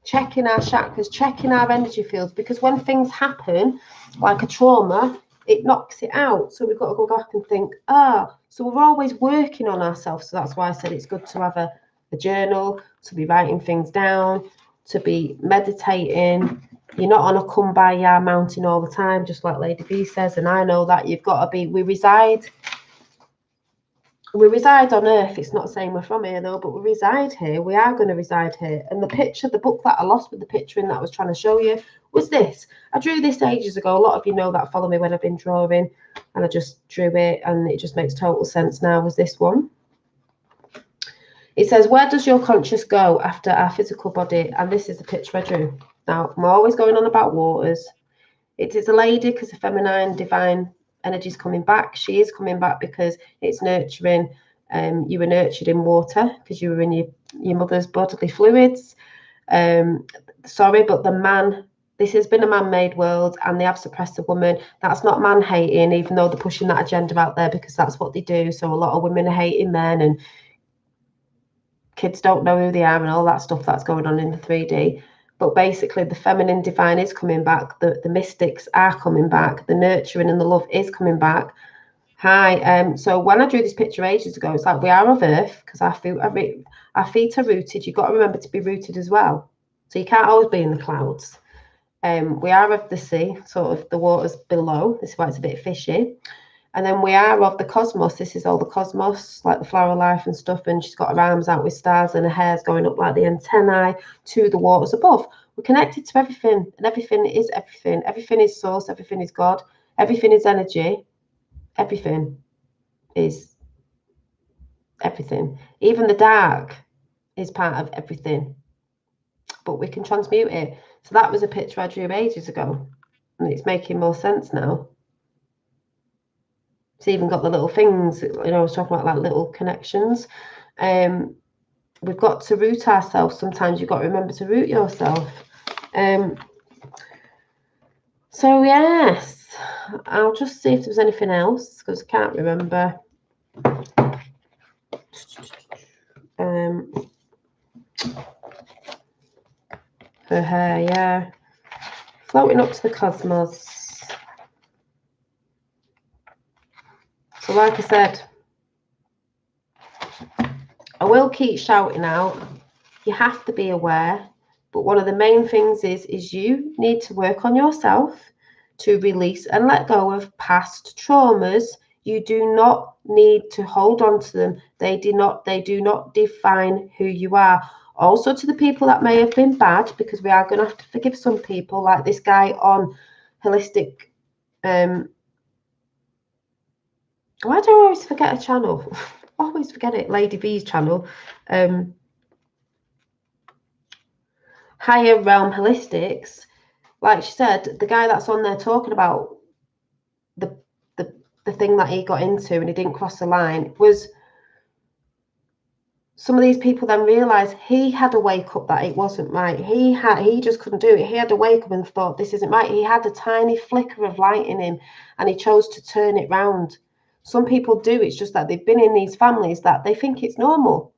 checking our chakras, checking our energy fields, because when things happen, like a trauma, it knocks it out. So we've got to go back and think, so we're always working on ourselves. So that's why I said it's good to have a journal, to be writing things down, to be meditating. You're not on a kumbaya mountain all the time, just like Lady B says, and I know that you've got to be, we reside on earth. It's not saying we're from here though, but we reside here. We are going to reside here. And the picture, the book that I lost with the picture in that I was trying to show you was this. I drew this ages ago. A lot of you know that follow me when I've been drawing, and I just drew it and it just makes total sense now, was this one. It says, where does your conscious go after our physical body? And this is the picture I drew. Now, I'm always going on about waters. It is a lady because the feminine divine energy is coming back. She is coming back because it's nurturing. You were nurtured in water because you were in your mother's bodily fluids. Sorry, but the man, this has been a man-made world, and they have suppressed the woman. That's not man-hating, even though they're pushing that agenda out there because that's what they do. So a lot of women are hating men, and kids don't know who they are and all that stuff that's going on in the 3D. But basically, the feminine divine is coming back. The mystics are coming back. The nurturing and the love is coming back. Hi. So when I drew this picture ages ago, it's like we are of earth because our feet are rooted. You've got to remember to be rooted as well. So you can't always be in the clouds. We are of the sea, sort of the waters below. This is why it's a bit fishy. And then we are of the cosmos. This is all the cosmos, like the flower life and stuff. And she's got her arms out with stars and her hair's going up like the antennae to the waters above. We're connected to everything, and everything is everything. Everything is source. Everything is God. Everything is energy. Everything is everything. Even the dark is part of everything. But we can transmute it. So that was a picture I drew ages ago. And it's making more sense now. It's even got the little things, I was talking about like little connections. We've got to root ourselves. Sometimes you've got to remember to root yourself. So yes, I'll just see if there's anything else because I can't remember. Her hair, yeah. Floating up to the cosmos. So like I said, I will keep shouting out. You have to be aware. But one of the main things is you need to work on yourself to release and let go of past traumas. You do not need to hold on to them. They do not define who you are. Also to the people that may have been bad, because we are going to have to forgive some people, like this guy on holistic. Why do I always forget a channel? I always forget it. Lady V's channel. Higher Realm Holistics. Like she said, the guy that's on there talking about the thing that he got into and he didn't cross the line was some of these people then realised he had a wake up that it wasn't right. He just couldn't do it. He had a wake up and thought this isn't right. He had a tiny flicker of light in him and he chose to turn it round. Some people do. It's just that they've been in these families that they think it's normal.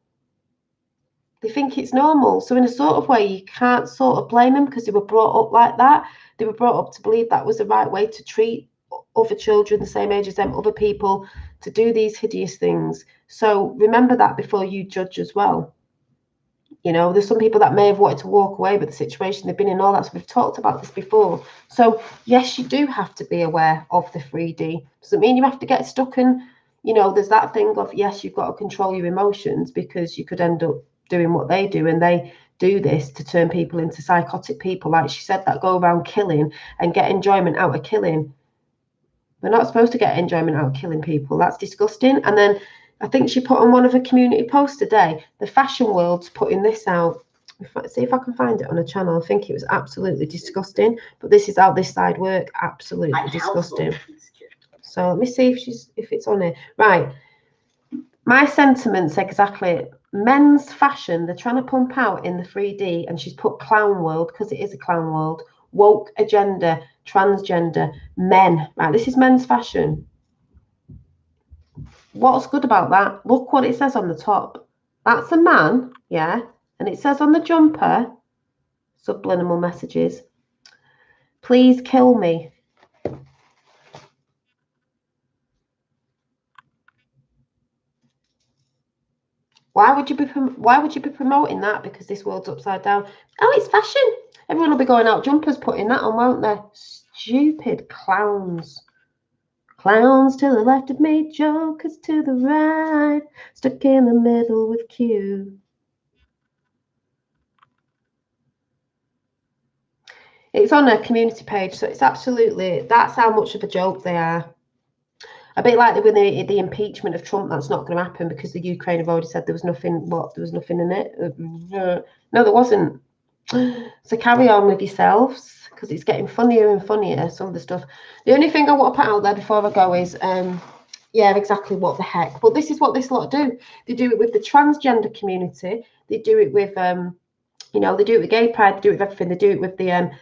They think it's normal. So in a sort of way, you can't sort of blame them because they were brought up like that. They were brought up to believe that was the right way to treat other children the same age as them, other people, to do these hideous things. So remember that before you judge as well. You know, there's some people that may have wanted to walk away with the situation they've been in, all that. So we've talked about this before. So yes, you do have to be aware of the 3D. Doesn't mean you have to get stuck in, you know, there's that thing of, yes, you've got to control your emotions because you could end up doing what they do, and they do this to turn people into psychotic people, like she said, that go around killing and get enjoyment out of killing. We're not supposed to get enjoyment out of killing people. That's disgusting. And then I think she put on one of her community posts today, the fashion world's putting this out. See if I can find it on a channel. I think it was absolutely disgusting, but this is how this side work. Absolutely disgusting. So let me see if it's on here. Right. My sentiments exactly. Men's fashion, they're trying to pump out in the 3D, and she's put clown world because it is a clown world. Woke agenda, transgender, men. Right, this is men's fashion. What's good about that? Look what it says on the top. That's a man, yeah, and it says on the jumper, subliminal messages, please kill me. Why would you be promoting that? Because this world's upside down. Oh, it's fashion. Everyone will be going out jumpers putting that on, won't they? Stupid clowns. Clowns to the left of me, jokers to the right, stuck in the middle with Q. It's on a community page, so it's absolutely, that's how much of a joke they are. A bit like with the impeachment of Trump, that's not going to happen because the Ukraine have already said there was nothing. What? There was nothing in it. No, there wasn't. So carry on with yourselves because it's getting funnier and funnier. Some of the stuff. The only thing I want to put out there before I go is, yeah, exactly what the heck. But this is what this lot do. They do it with the transgender community. They do it with, you know, they do it with gay pride. They do it with everything. They do it with the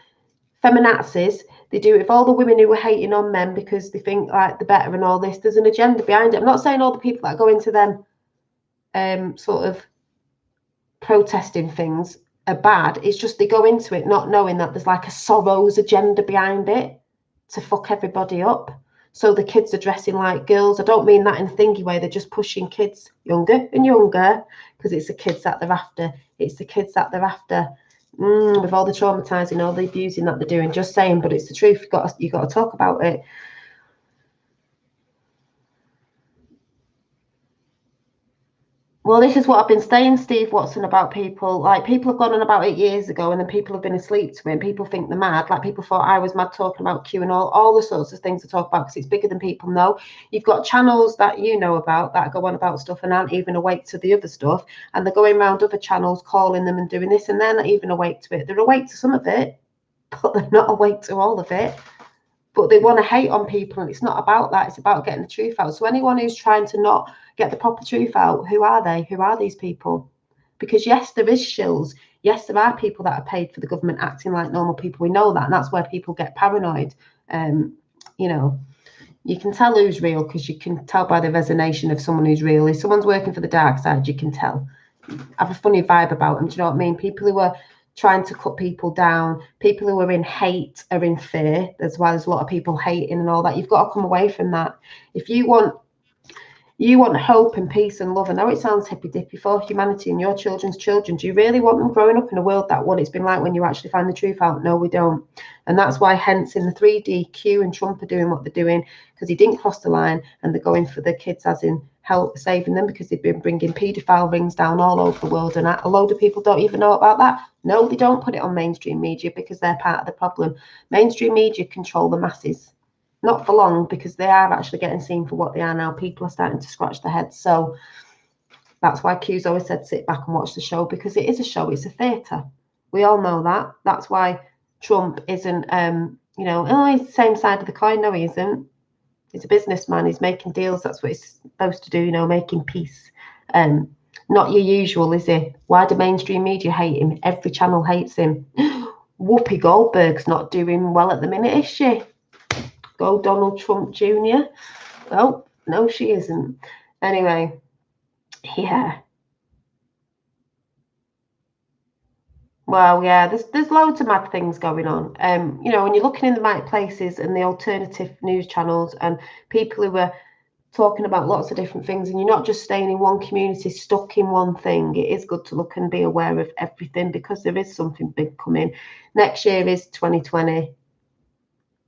feminazis. They do it with all the women who are hating on men because they think like they're better and all this. There's an agenda behind it. I'm not saying all the people that go into them sort of protesting things are bad. It's just they go into it not knowing that there's like a Soros agenda behind it to fuck everybody up. So the kids are dressing like girls. I don't mean that in a thingy way. They're just pushing kids younger and younger because it's the kids that they're after. It's the kids that they're after. With all the traumatizing, all the abusing that they're doing, just saying, but it's the truth. You got to talk about it. Well, this is what I've been saying, Steve Watson, about people. Like, people have gone on about it years ago, and then people have been asleep to it, and people think they're mad. Like, people thought I was mad talking about Q and all the sorts of things to talk about because it's bigger than people know. You've got channels that you know about that go on about stuff and aren't even awake to the other stuff, and they're going around other channels calling them and doing this, and they're not even awake to it. They're awake to some of it, but they're not awake to all of it. But they want to hate on people, and it's not about that. It's about getting the truth out. So anyone who's trying to not get the proper truth out, who are they? Who are these people? Because yes, there is shills. Yes, there are people that are paid for the government acting like normal people. We know that, and that's where people get paranoid. You know, you can tell who's real because you can tell by the resignation of someone who's real. If someone's working for the dark side, you can tell. Have a funny vibe about them. Do you know what I mean? People who are trying to cut people down, people who are in hate are in fear. That's why there's a lot of people hating and all that. You've got to come away from that. If you want hope and peace and love, I know it sounds hippy dippy, for humanity and your children's children. Do you really want them growing up in a world that what it's been like when you actually find the truth out? No, we don't. And that's why hence in the 3D, Q and Trump are doing what they're doing, because he didn't cross the line, and they're going for the kids as in help saving them, because they've been bringing paedophile rings down all over the world, and a load of people don't even know about that. No, they don't put it on mainstream media because they're part of the problem. Mainstream media control the masses. Not for long, because they are actually getting seen for what they are now. People are starting to scratch their heads. So that's why Q's always said sit back and watch the show, because it is a show. It's a theatre. We all know that. That's why Trump isn't, you know, oh, he's the same side of the coin. No, he isn't. He's a businessman. He's making deals. That's what he's supposed to do, you know, making peace. Not your usual, is he? Why do mainstream media hate him? Every channel hates him. Whoopi Goldberg's not doing well at the minute, is she? Go Donald Trump Jr. Oh, no, she isn't. Anyway, yeah. Well, yeah, there's loads of mad things going on. You know, when you're looking in the right places and the alternative news channels and people who are talking about lots of different things, and you're not just staying in one community, stuck in one thing. It is good to look and be aware of everything, because there is something big coming. Next year is 2020,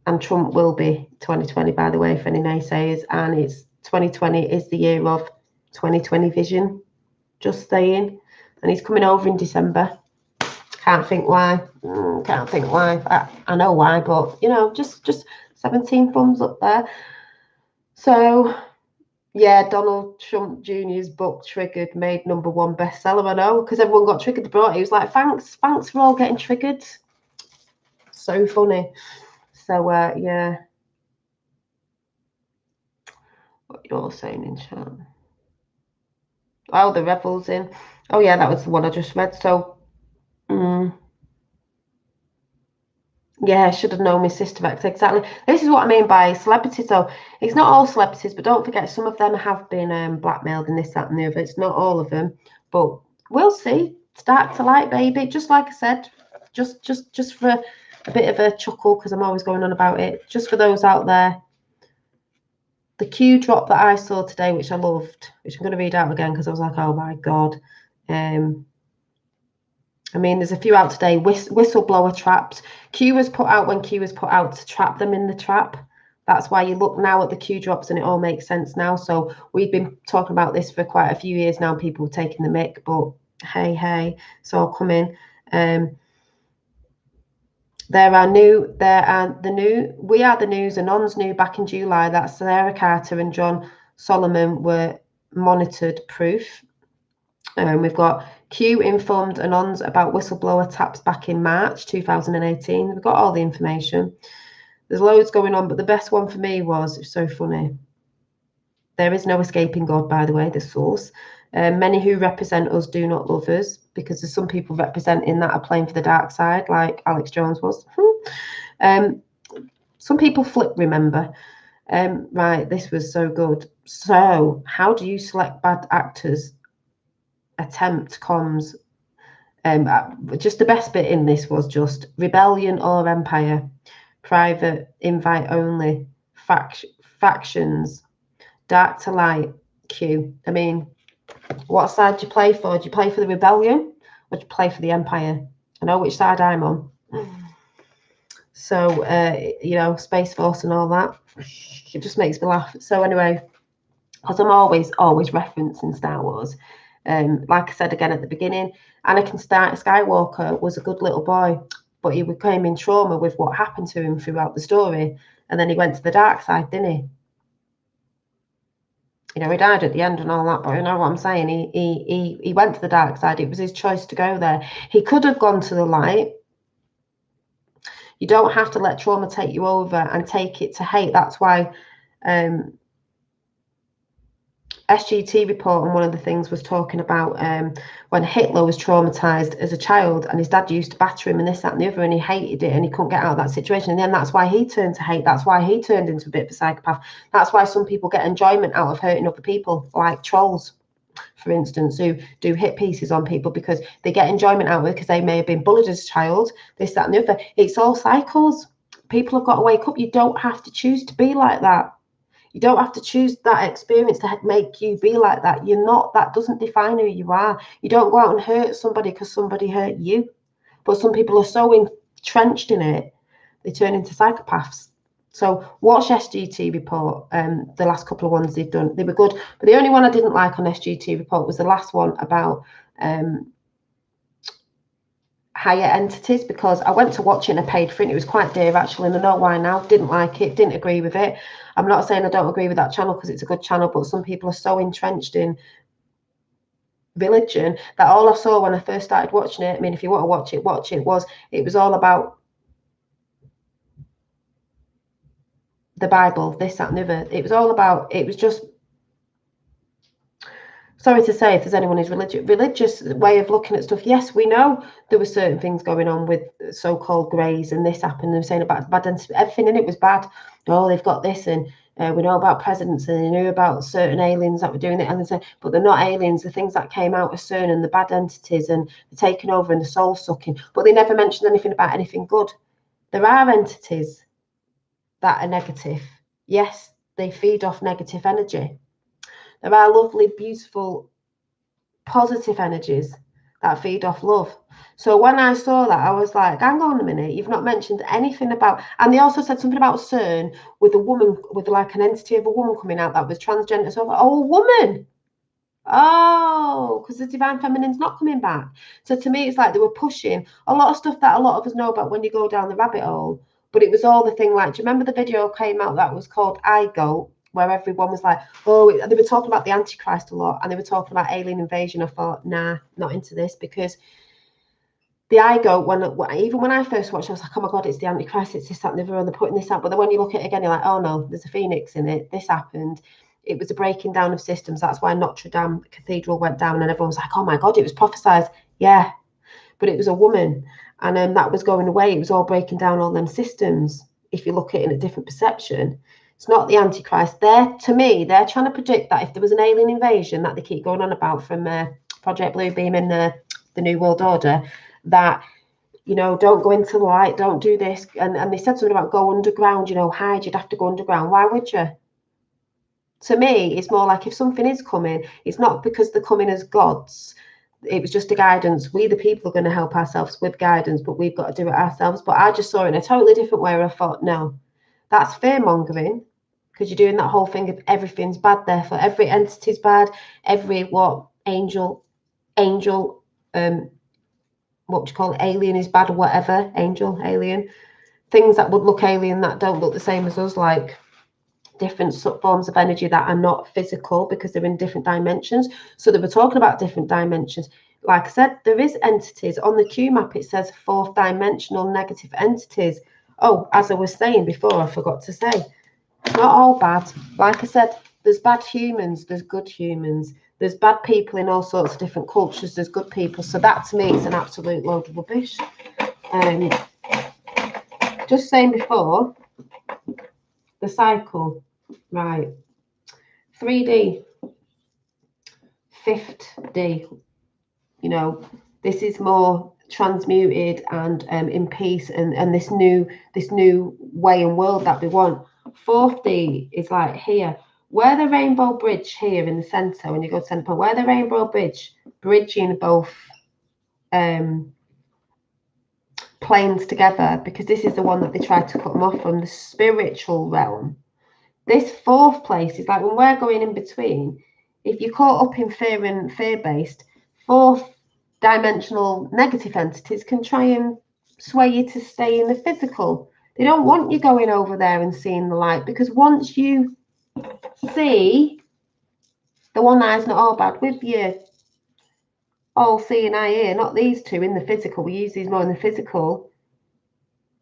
and Trump will be 2020, by the way, for any naysayers. And it's 2020 is the year of 2020 vision. Just saying. And he's coming over in December. Can't think why. Can't think why. I know why, but you know, just 17 thumbs up there. So yeah, Donald Trump Jr.'s book Triggered made #1 bestseller. I know, because everyone got triggered about it. He was like, thanks for all getting triggered. So funny. So yeah. What you're saying in chat? Oh, the Rebels in. Oh yeah, that was the one I just read. So yeah, I should have known my sister X. Exactly. This is what I mean by celebrities, though. It's not all celebrities, but don't forget, some of them have been blackmailed and this, that, and the other. It's not all of them, but we'll see. It's dark to light, baby. Just like I said, just for a bit of a chuckle, because I'm always going on about it. Just for those out there, the Q drop that I saw today, which I loved, which I'm going to read out again because I was like, oh my god. I mean, there's a few out today. Whistleblower traps. Q was put out when Q was put out to trap them in the trap. That's why you look now at the Q drops and it all makes sense now. So we've been talking about this for quite a few years now. People were taking the mick, but hey, it's all coming. We Are the News, Anon's new back in July. That's Sarah Carter and John Solomon were monitored proof. We've got Q informed Anons about whistleblower taps back in March 2018. We've got all the information. There's loads going on, but the best one for me was, it's so funny. There is no escaping God, by the way, the source. Many who represent us do not love us, because there's some people representing that are playing for the dark side, like Alex Jones was. Some people flip, remember. Right, this was so good. So, how do you select bad actors? Attempt comms. Just the best bit in this was just rebellion or empire, private, invite only, factions, dark to light, Q. I mean, what side do you play for? Do you play for the rebellion or do you play for the empire? I know which side I'm on. So, you know, Space Force and all that. It just makes me laugh. So anyway, because I'm always referencing Star Wars. Like I said again at the beginning, Anakin Skywalker was a good little boy, but he became in trauma with what happened to him throughout the story. And then he went to the dark side, didn't he? You know, he died at the end and all that, but you know what I'm saying? He went to the dark side. It was his choice to go there. He could have gone to the light. You don't have to let trauma take you over and take it to hate. That's why SGT report, and one of the things was talking about when Hitler was traumatized as a child and his dad used to batter him and this, that, and the other, and he hated it and he couldn't get out of that situation. And then that's why he turned to hate. That's why he turned into a bit of a psychopath. That's why some people get enjoyment out of hurting other people, like trolls, for instance, who do hit pieces on people because they get enjoyment out of it because they may have been bullied as a child, this, that, and the other. It's all cycles. People have got to wake up. You don't have to choose to be like that. You don't have to choose that experience to make you be like that. You're not. That doesn't define who you are. You don't go out and hurt somebody because somebody hurt you. But some people are so entrenched in it, they turn into psychopaths. So watch SGT report. The last couple of ones they've done, they were good. But the only one I didn't like on SGT report was the last one about higher entities, because I went to watch it and I paid for it. It was quite dear actually, and I know why now. Didn't like it, didn't agree with it. I'm not saying I don't agree with that channel because it's a good channel, but some people are so entrenched in religion that all I saw when I first started watching it, I mean, if you want to watch it, it was all about the Bible, this, that, and the other. It was all about, it was just, sorry to say if there's anyone who's religious way of looking at stuff. Yes, we know there were certain things going on with so-called greys and this happened. They were saying about bad, everything in it was bad. Oh, they've got this, and We know about presidents, and they knew about certain aliens that were doing it, and they said, but they're not aliens. The things that came out of CERN and the bad entities and the taking over and the soul sucking, but they never mentioned anything about anything good. There are entities that are negative. Yes, they feed off negative energy. There are lovely, beautiful, positive energies that feed off love. So when I saw that, I was like, hang on a minute, you've not mentioned anything about, and they also said something about CERN with a woman, with like an entity of a woman coming out that was transgender. So I thought, oh, a woman. Oh, because the divine feminine's not coming back. So to me, it's like they were pushing a lot of stuff that a lot of us know about when you go down the rabbit hole. But it was all the thing like, do you remember the video came out that was called I Goat, where everyone was like, oh, they were talking about the Antichrist a lot, and they were talking about alien invasion. I thought, nah, not into this, because the I Goat, even when I first watched it, I was like, oh my God, it's the Antichrist, it's this, that, and the other, and they're putting this out. But then when you look at it again, you're like, oh no, there's a phoenix in it. This happened. It was a breaking down of systems. That's why Notre Dame Cathedral went down, and everyone was like, oh my God, it was prophesied. Yeah, but it was a woman, and that was going away. It was all breaking down all them systems. If you look at it in a different perception, it's not the Antichrist. To me, they're trying to predict that if there was an alien invasion that they keep going on about from Project Bluebeam and the New World Order, that, you know, don't go into the light, don't do this. And they said something about go underground, you know, hide, you'd have to go underground. Why would you? To me, it's more like if something is coming, it's not because they're coming as gods. It was just a guidance. We, the people, are going to help ourselves with guidance, but we've got to do it ourselves. But I just saw it in a totally different way, where I thought, no, that's fear-mongering, because you're doing that whole thing of everything's bad, therefore every entity's bad, every angel, what would you call it, alien is bad, or whatever, angel, alien, things that would look alien that don't look the same as us, like different forms of energy that are not physical because they're in different dimensions. So they were talking about different dimensions. Like I said, there is entities on the Q map. It says fourth dimensional negative entities. Oh, as I was saying before, I forgot to say, it's not all bad. Like I said, there's bad humans, there's good humans, there's bad people in all sorts of different cultures, there's good people. So that to me is an absolute load of rubbish. Just saying before, the cycle, right? 3D, 5th D, you know, this is more transmuted and in peace, and this new way and world that we want. 4th D is like here, where the rainbow bridge here in the center, when you go to center, where the rainbow bridge bridging both planes together, because this is the one that they tried to cut them off from, the spiritual realm. This 4th place is like when we're going in between. If you're caught up in fear and fear-based, 4th dimensional negative entities can try and sway you to stay in the physical. They don't want you going over there and seeing the light, because once you see the one eye's not all bad, with you all seeing eye here, not these two in the physical, we use these more in the physical.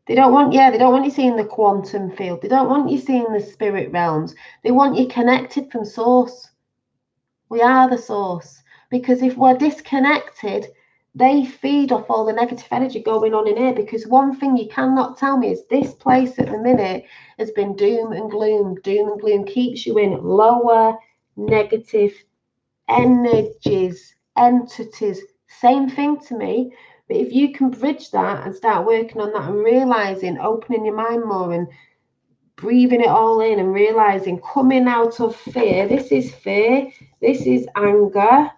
They don't want you seeing the quantum field. They don't want you seeing the spirit realms. They want you connected from source. We are the source. Because if we're disconnected, they feed off all the negative energy going on in here. Because one thing you cannot tell me is this place at the minute has been doom and gloom. Doom and gloom keeps you in lower negative energies, entities. Same thing to me. But if you can bridge that and start working on that and realizing, opening your mind more and breathing it all in and realizing, coming out of fear, this is fear, this is anger,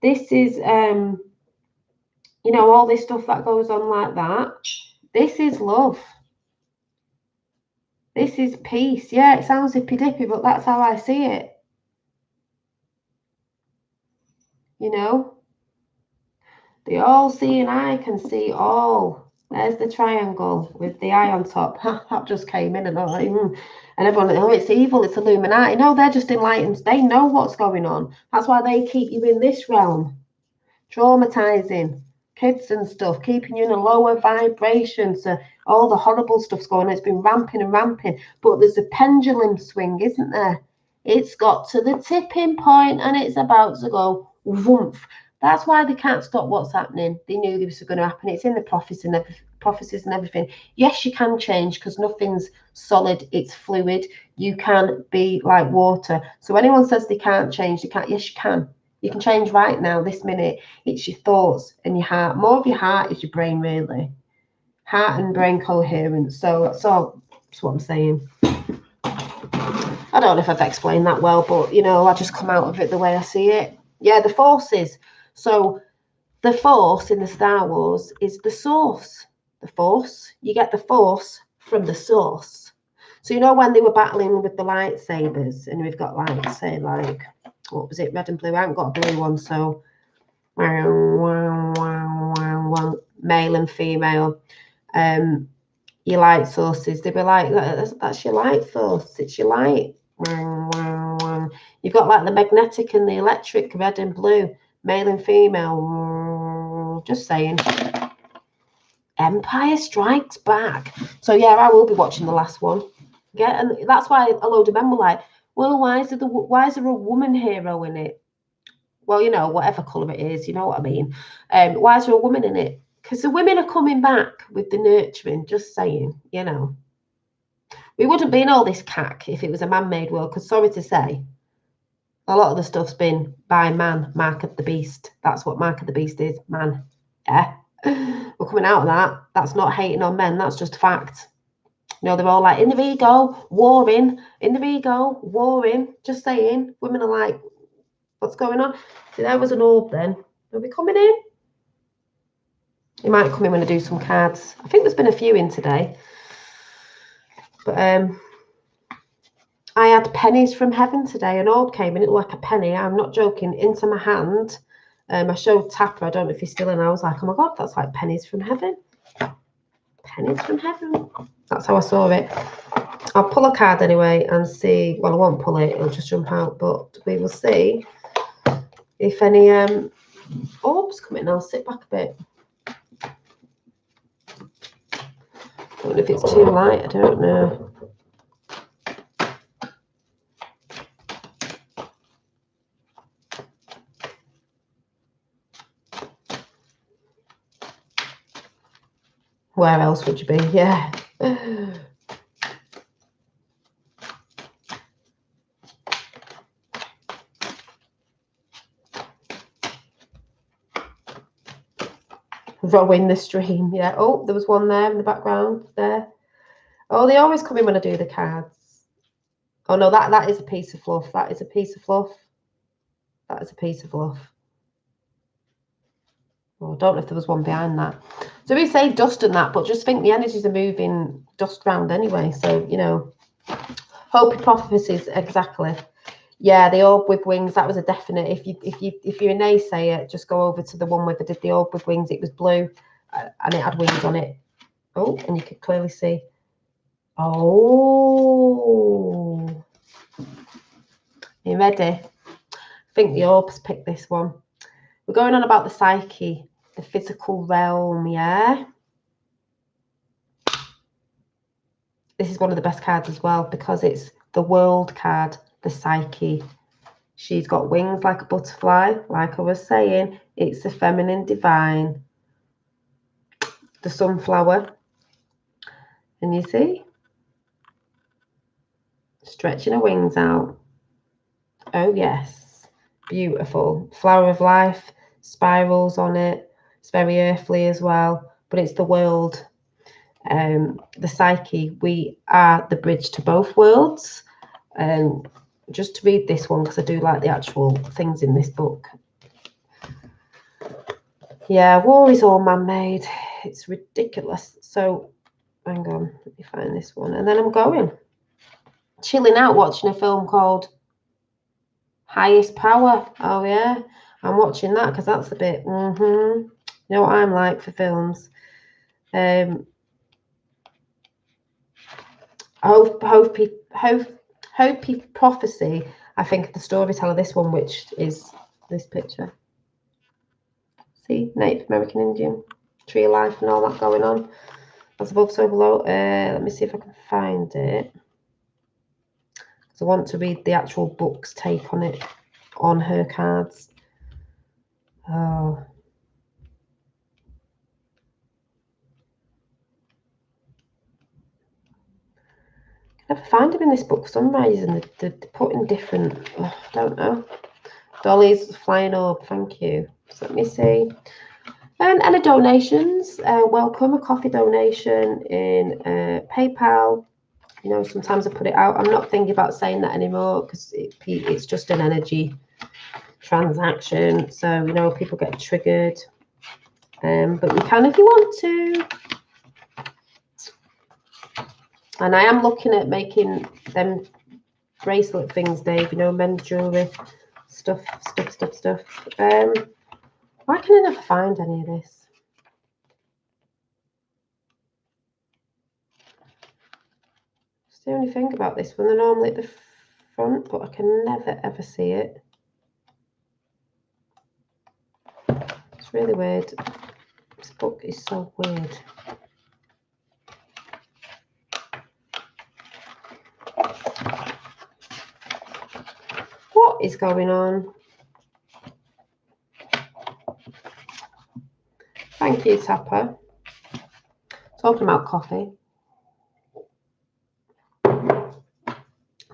this is, you know, all this stuff that goes on like that. This is love. This is peace. Yeah, it sounds hippy-dippy, but that's how I see it. You know? The all-seeing eye can see all. There's the triangle with the eye on top. That just came in, and I'm like, and everyone, oh, it's evil, it's Illuminati. No, they're just enlightened. They know what's going on. That's why they keep you in this realm, traumatizing kids and stuff, keeping you in a lower vibration. So all the horrible stuff's going on. It's been ramping and ramping. But there's a pendulum swing, isn't there? It's got to the tipping point, and it's about to go woof. That's why they can't stop what's happening. They knew this was going to happen. It's in the prophecies and everything. Yes, you can change because nothing's solid. It's fluid. You can be like water. So anyone says they can't change, they can't. Yes, you can. You can change right now, this minute. It's your thoughts and your heart. More of your heart is your brain, really. Heart and brain coherence. So that's what I'm saying. I don't know if I've explained that well, but, you know, I just come out of it the way I see it. Yeah, the forces. So the force in the Star Wars is the source. The force. You get the force from the source. So, you know, when they were battling with the lightsabers, and we've got, like, say, like, what was it, red and blue? I haven't got a blue one, so male and female. Your light sources, they were like, that's your light source, it's your light. You've got like the magnetic and the electric, red and blue, male and female. Just saying. Empire Strikes Back. So yeah, I will be watching the last one. Yeah, and that's why a load of men were like, well, why is there a woman hero in it? Well, you know, whatever colour it is, you know what I mean. Why is there a woman in it? Because the women are coming back with the nurturing, just saying, you know. We wouldn't be in all this cack if it was a man-made world, because sorry to say, a lot of the stuff's been by man, Mark of the Beast. That's what Mark of the Beast is, man. Yeah. We're coming out of that. That's not hating on men, that's just fact. You know, they're all like, in their ego, warring, in their ego, warring, just saying. Women are like, what's going on? See, there was an orb then. Are we coming in? You might come in when I do some cards. I think there's been a few in today. But I had pennies from heaven today. An orb came in, it looked like a penny. I'm not joking, into my hand. I showed Tapper, I don't know if he's still in. I was like, oh my God, that's like pennies from heaven. Pennies from heaven. That's how I saw it. I'll pull a card anyway and see. Well, I won't pull it, it'll just jump out. But we will see if any orbs come in. I'll sit back a bit. I don't know if it's too light, I don't know. Where else would you be? Yeah. Rowing the stream, yeah. Oh, there was one there in the background there. Oh, they always come in when I do the cards. Oh no, that is a piece of fluff. That is a piece of fluff. That is a piece of fluff. Oh, I don't know if there was one behind that. So we say dust and that, but just think the energies are moving dust around anyway. So, you know, hope prophecies, exactly. Yeah, the orb with wings, that was a definite. If you're a naysayer, just go over to the one where they did the orb with wings. It was blue and it had wings on it. Oh, and you could clearly see. Oh. You ready? I think the orbs picked this one. We're going on about the psyche, the physical realm, yeah? This is one of the best cards as well because it's the world card, the psyche. She's got wings like a butterfly, like I was saying. It's the feminine divine. The sunflower. And you see? Stretching her wings out. Oh, yes. Beautiful. Flower of life. Spirals on it. It's very earthly as well. But it's the world. The psyche. We are the bridge to both worlds. Just to read this one, because I do like the actual things in this book. Yeah, war is all man-made. It's ridiculous. So, hang on, let me find this one. And then I'm going. Chilling out, watching a film called Highest Power. Oh, yeah. I'm watching that because that's a bit, you know what I'm like for films. Hopi Prophecy, I think the storyteller, this one, which is this picture. See, Native American Indian, tree of life and all that going on. As above, so below. Let me see if I can find it. Because I want to read the actual book's take on it, on her cards. Oh. I never find them in this book for some reason. They're put in different, I don't know. Dolly's flying orb, thank you. So let me see. And any donations, welcome. A coffee donation in PayPal. You know, sometimes I put it out. I'm not thinking about saying that anymore because it's just an energy transaction. So, you know, people get triggered. But you can if you want to. And I am looking at making them bracelet things, Dave, you know, men's jewellery, stuff. Why can I never find any of this? It's the only thing about this one. They're normally at the front, but I can never, ever see it. It's really weird. This book is so weird. What is going on? Thank you, Tapper. Talking about coffee.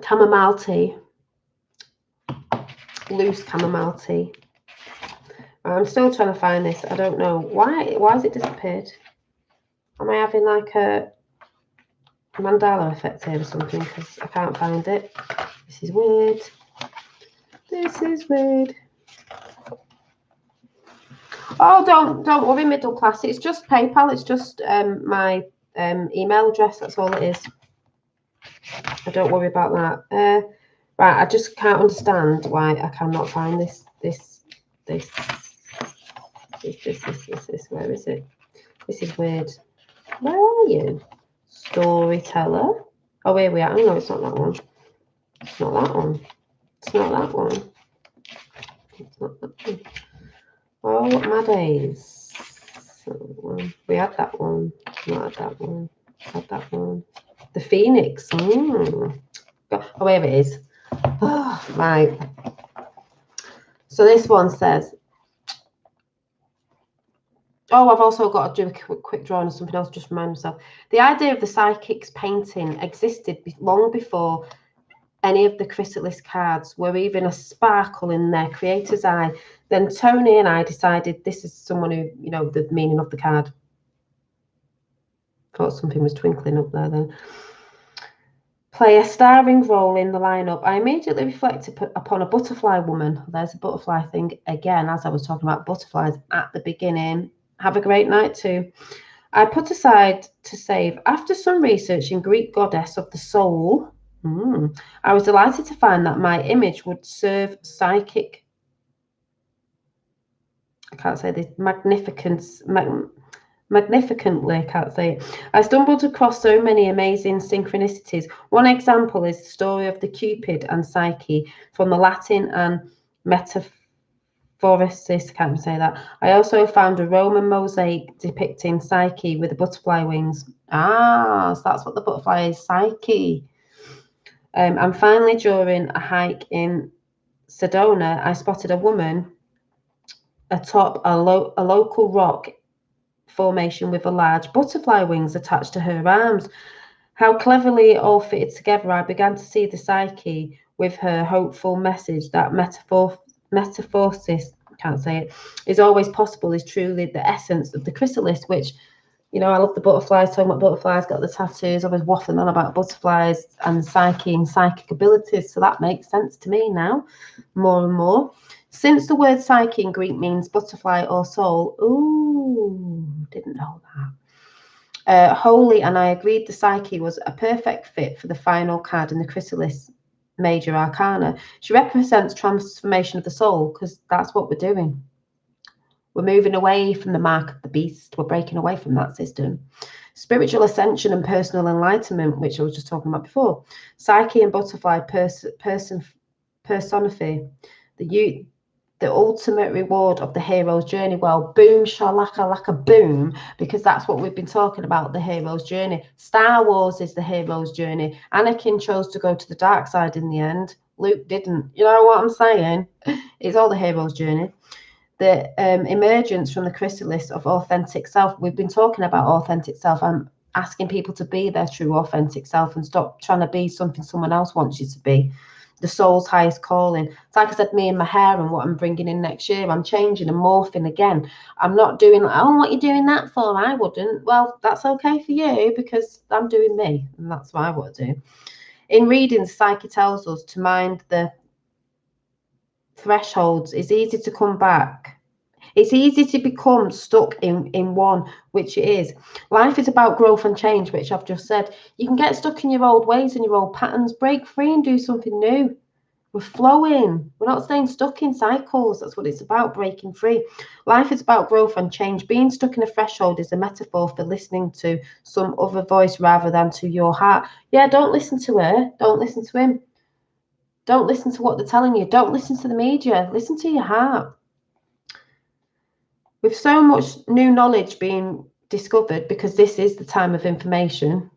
Chamomile tea. Loose chamomile tea. I'm still trying to find this. I don't know. Why has it disappeared? Am I having like a Mandela effect here or something? Because I can't find it. This is weird. This is weird. Oh, don't worry, middle class. It's just PayPal. It's just my email address. That's all it is. I don't worry about that. Right, I just can't understand why I cannot find this. Where is it? This is weird. Where are you? Storyteller. Oh, here we are. Oh no, it's not that one. It's not that one. It's not that one. It's not that one. Oh, my days. We had that one. Not had that one. Had that one. The Phoenix. Oh, here it is. Oh, right. So this one says, oh, I've also got to do a quick drawing of something else, just remind myself. The idea of the psychic's painting existed long before any of the chrysalis cards were even a sparkle in their creator's eye. Then Tony and I decided this is someone who, you know, the meaning of the card. Thought something was twinkling up there then. Play a starring role in the lineup. I immediately reflected upon a butterfly woman. There's a butterfly thing again, as I was talking about butterflies at the beginning. Have a great night too. I put aside to save. After some research in Greek goddess of the soul, I was delighted to find that my image would serve psychic. I can't say this. Magnificently, I can't say it. I stumbled across so many amazing synchronicities. One example is the story of the Cupid and Psyche from the Latin and Metaphoresis. Can't say that. I also found a Roman mosaic depicting Psyche with the butterfly wings. So that's what the butterfly is, Psyche. And finally, during a hike in Sedona, I spotted a woman atop a local rock formation with a large butterfly wings attached to her arms. How cleverly it all fitted together. I began to see the Psyche with her hopeful message that metaphoresis, can't say it, is always possible, is truly the essence of the chrysalis, which, you know, I love the butterflies, talking about butterflies, got the tattoos, always waffling on about butterflies and Psyche and psychic abilities. So that makes sense to me now, more and more. Since the word psyche in Greek means butterfly or soul, ooh, didn't know that. Holy, and I agreed the Psyche was a perfect fit for the final card in the chrysalis major arcana. She represents transformation of the soul, because that's what we're doing. We're moving away from the mark of the beast. We're breaking away from that system. Spiritual ascension and personal enlightenment, which I was just talking about before. Psyche and butterfly personify the ultimate reward of the hero's journey. Well, boom, shalaka, laka, boom, because that's what we've been talking about, the hero's journey. Star Wars is the hero's journey. Anakin chose to go to the dark side in the end. Luke didn't. You know what I'm saying? It's all the hero's journey. the emergence from the chrysalis of authentic self. We've been talking about authentic self. I'm asking people to be their true authentic self and stop trying to be something someone else wants you to be. The soul's highest calling. It's like I said, me and my hair and what I'm bringing in next year. I'm changing and morphing again. I'm not doing, oh, what are you doing that for? I wouldn't. Well, that's okay for you because I'm doing me, and that's what I want to do. In readings, Psyche tells us to mind the thresholds. It's easy to come back. It's easy to become stuck in one, which it is. Life is about growth and change, which I've just said. You can get stuck in your old ways and your old patterns. Break free and do something new. We're flowing. We're not staying stuck in cycles. That's what it's about, breaking free. Life is about growth and change. Being stuck in a threshold is a metaphor for listening to some other voice rather than to your heart. Yeah, don't listen to her. Don't listen to him. Don't listen to what they're telling you. Don't listen to the media. Listen to your heart. With so much new knowledge being discovered, because this is the time of information,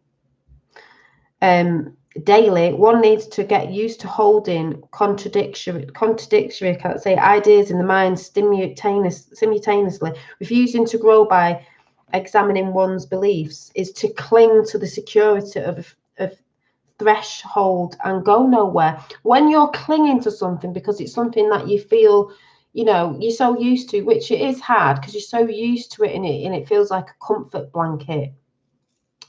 daily, one needs to get used to holding contradictory, I can't say, ideas in the mind simultaneously. Refusing to grow by examining one's beliefs is to cling to the security of threshold and go nowhere. When you're clinging to something because it's something that you feel, you know, you're so used to, which it is hard because you're so used to it, and it feels like a comfort blanket.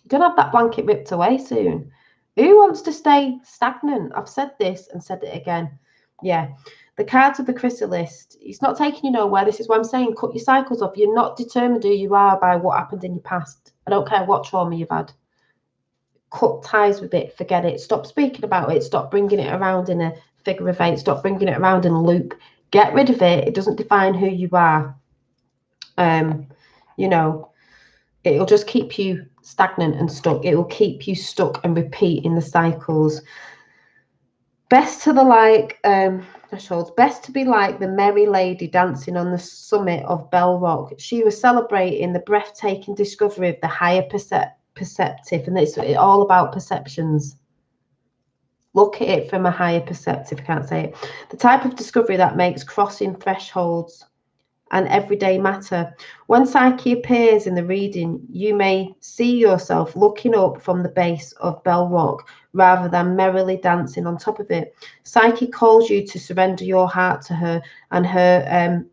You're gonna have that blanket ripped away soon. Who wants to stay stagnant? I've said this and said it again. Yeah. The cards of the chrysalis, it's not taking you nowhere. This is what I'm saying. Cut your cycles off. You're not determined who you are by what happened in your past. I don't care what trauma you've had. Cut ties with it. Forget it. Stop speaking about it. Stop bringing it around in a figure of eight. Stop bringing it around in a loop. Get rid of it. It doesn't define who you are. You know, it'll just keep you stagnant and stuck. It will keep you stuck and repeating the cycles. Best to the thresholds. Best to be like the merry lady dancing on the summit of Bell Rock. She was celebrating the breathtaking discovery of the higher perceptive, and it's all about perceptions. Look at it from a higher perceptive. I can't say it. The type of discovery that makes crossing thresholds an everyday matter. When Psyche appears in the reading, you may see yourself looking up from the base of Bell Rock rather than merrily dancing on top of it. Psyche calls you to surrender your heart to her and her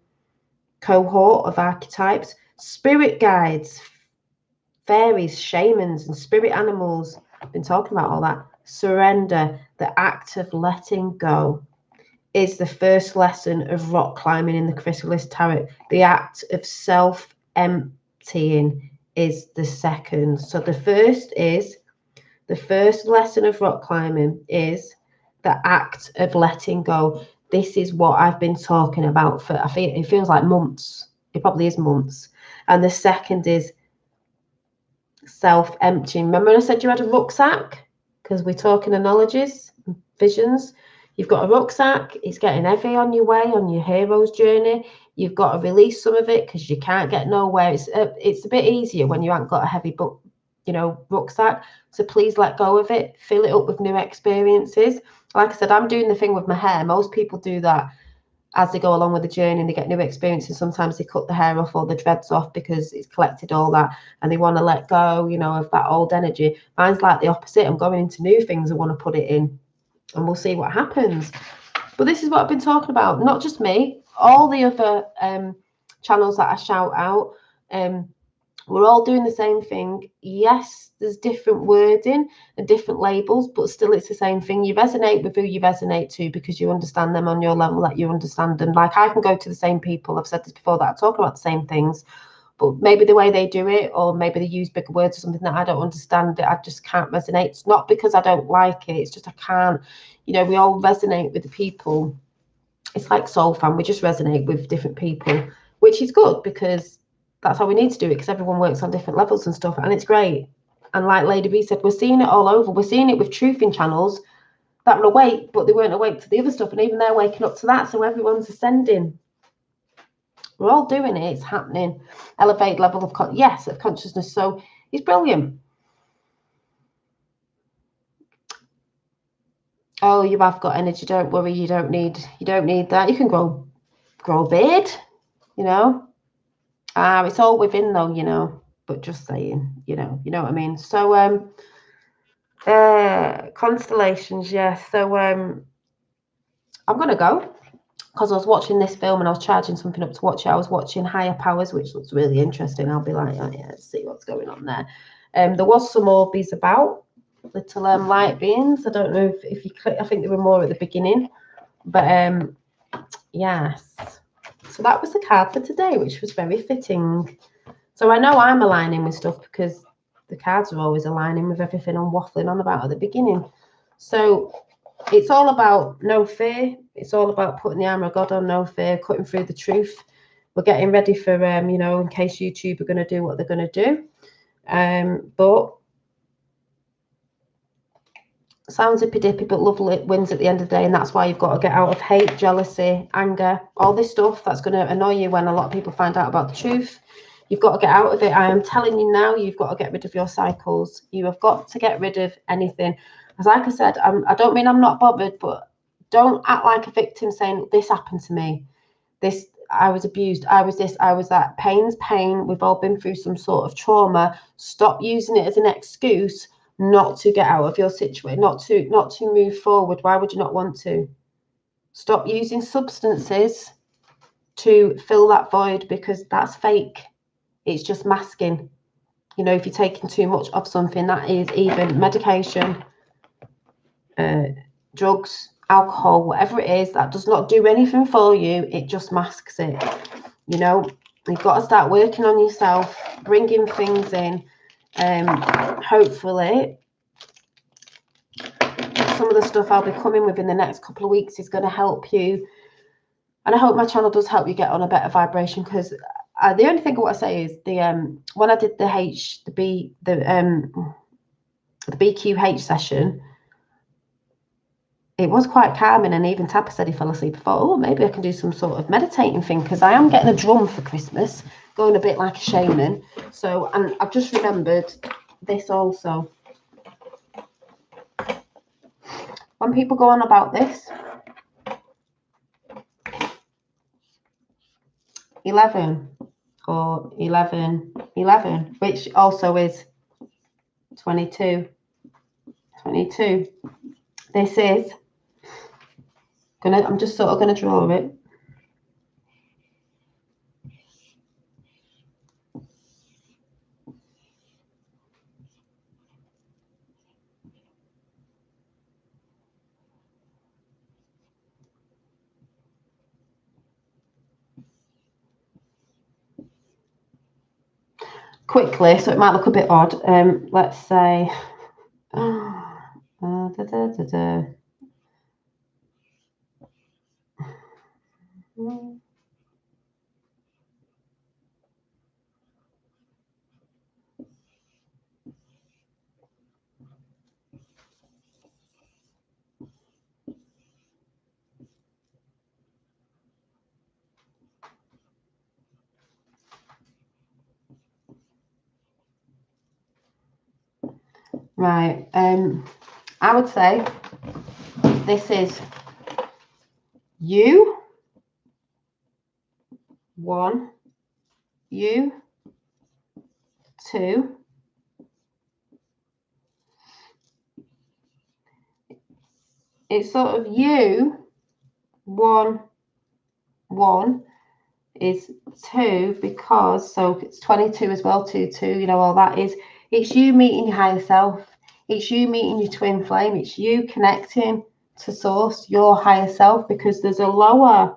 cohort of archetypes. Spirit guides, fairies, shamans, and spirit animals. I've been talking about all that. Surrender, the act of letting go, is the first lesson of rock climbing in the chrysalis tarot. The act of self-emptying is the second. So the first lesson of rock climbing is the act of letting go. This is what I've been talking about for, I think it feels like months. It probably is months. And the second is self-emptying. Remember when I said you had a rucksack? Because we're talking analogies, visions. You've got a rucksack, it's getting heavy on your way, on your hero's journey. You've got to release some of it because you can't get nowhere. It's a bit easier when you haven't got a heavy rucksack. So please let go of it. Fill it up with new experiences. Like I said, I'm doing the thing with my hair. Most people do that as they go along with the journey and they get new experiences. Sometimes they cut the hair off or the dreads off because it's collected all that and they want to let go, you know, of that old energy. Mine's like the opposite. I'm going into new things. I want to put it in. And we'll see what happens. But this is what I've been talking about. Not just me, all the other channels that I shout out. We're all doing the same thing. Yes, there's different wording and different labels, but still it's the same thing. You resonate with who you resonate to because you understand them on your level that you understand them. Like I can go to the same people, I've said this before, that I talk about the same things, but maybe the way they do it, or maybe they use bigger words or something that I don't understand, I just can't resonate. It's not because I don't like it, it's just I can't. You know, we all resonate with the people. It's like soul fam, we just resonate with different people, which is good because that's how we need to do it, because everyone works on different levels and stuff, and it's great. And like Lady B said, we're seeing it all over. We're seeing it with truthing channels that were awake, but they weren't awake to the other stuff, and even they're waking up to that, so everyone's ascending. We're all doing it. It's happening. Elevate level of consciousness. So it's brilliant. Oh, you have got energy. Don't worry. You don't need that. You can grow a beard. you know. It's all within though, you know, but just saying, you know what I mean. So constellations, yeah. So I'm gonna go because I was watching this film and I was charging something up to watch it. I was watching Higher Powers, which looks really interesting. I'll be like, oh yeah, let's see what's going on there. There was some Orbeez about little light beings. I don't know if you click. I think there were more at the beginning, but yes. So that was the card for today, which was very fitting. So I know I'm aligning with stuff because the cards are always aligning with everything I'm waffling on about at the beginning. So it's all about no fear. It's all about putting the armor of God on, no fear, cutting through the truth. We're getting ready for, you know, in case YouTube are going to do what they're going to do. But sounds hippy-dippy, but love wins at the end of the day, and that's why you've got to get out of hate, jealousy, anger, all this stuff that's going to annoy you when a lot of people find out about the truth. You've got to get out of it. I am telling you now, you've got to get rid of your cycles. You have got to get rid of anything. As like I said, I don't mean I'm not bothered, but don't act like a victim saying, this happened to me. This, I was abused. I was this, I was that. Pain's pain. We've all been through some sort of trauma. Stop using it as an excuse not to get out of your situation, not to move forward. Why would you not want to? Stop using substances to fill that void, because that's fake. It's just masking. You know, if you're taking too much of something, that is even medication, drugs, alcohol, whatever it is, that does not do anything for you. It just masks it. You know, you've got to start working on yourself, bringing things in. Hopefully some of the stuff I'll be coming with in the next couple of weeks is going to help you, and I hope my channel does help you get on a better vibration, because the only thing I want to say is the when I did the BQH session, it was quite calming, and even Tapper said he fell asleep. I thought, oh, maybe I can do some sort of meditating thing, because I am getting a drum for Christmas, going a bit like a shaman. So, and I've just remembered this also. When people go on about this, 11 or 11, 11, which also is 22. 22. This is I'm just sort of gonna draw it. Quickly, so it might look a bit odd. Let's say right. I would say this is you, 1, you, 2, it's sort of you, 1, 1 is 2, because so it's 22 as well, 2, 2, you know, all that is, it's you meeting your higher self, it's you meeting your twin flame, it's you connecting to source, your higher self, because there's a lower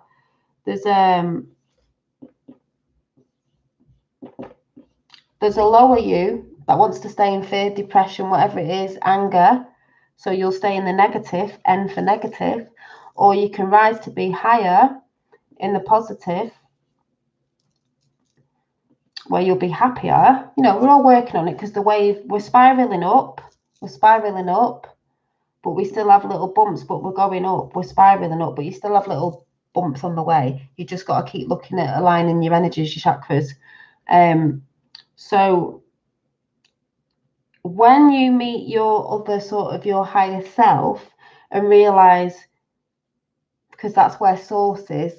you that wants to stay in fear, depression, whatever it is, anger, so you'll stay in the negative, N for negative, or you can rise to be higher in the positive, where you'll be happier. You know, we're all working on it, because the wave, we're spiraling up, but we still have little bumps, but we're going up, we're spiraling up, but you still have little bumps on the way. You just got to keep looking at aligning your energies, your chakras. So when you meet your other sort of your higher self and realize, because that's where source is,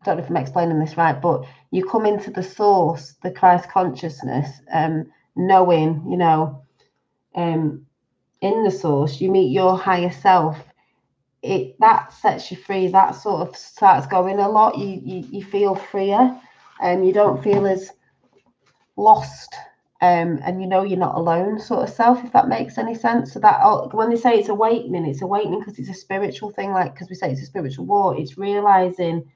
don't know if I'm explaining this right, but you come into the source, the Christ consciousness, knowing, you know, in the source, you meet your higher self. That sets you free. That sort of starts going a lot. You feel freer, and you don't feel as lost. And you know you're not alone, sort of self, if that makes any sense. So that when they say it's awakening because it's a spiritual thing, like, because we say it's a spiritual war, it's realizing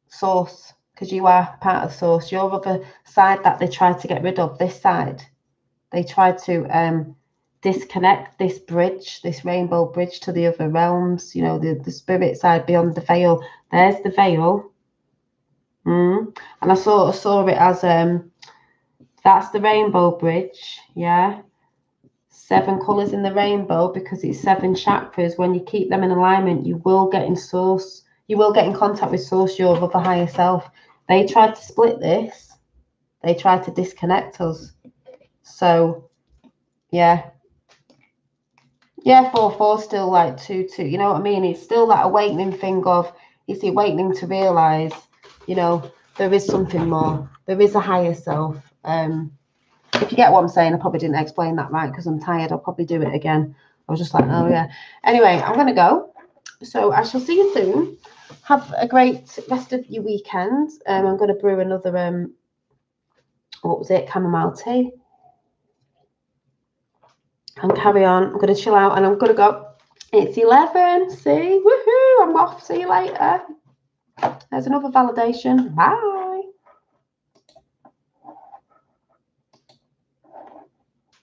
source, because you are part of source. Your other side that they try to get rid of, this side, they try to disconnect this bridge, this rainbow bridge to the other realms, you know, the spirit side beyond the veil. There's the veil. And I sort of saw it as that's the rainbow bridge, yeah. 7 colors in the rainbow, because it's 7 chakras. When you keep them in alignment, you will get in source. You will get in contact with source, your other higher self. They tried to split this. They tried to disconnect us. So, yeah. Yeah, 4-4 still like 2-2. You know what I mean? It's still that awakening thing of, it's the awakening to realize, you know, there is something more. There is a higher self. If you get what I'm saying, I probably didn't explain that right because I'm tired. I'll probably do it again. I was just like, oh yeah. Anyway, I'm going to go. So I shall see you soon. Have a great rest of your weekend. I'm going to brew another, what was it? Chamomile tea. And carry on. I'm going to chill out and I'm going to go. It's 11. See? Woohoo! I'm off. See you later. There's another validation. Bye.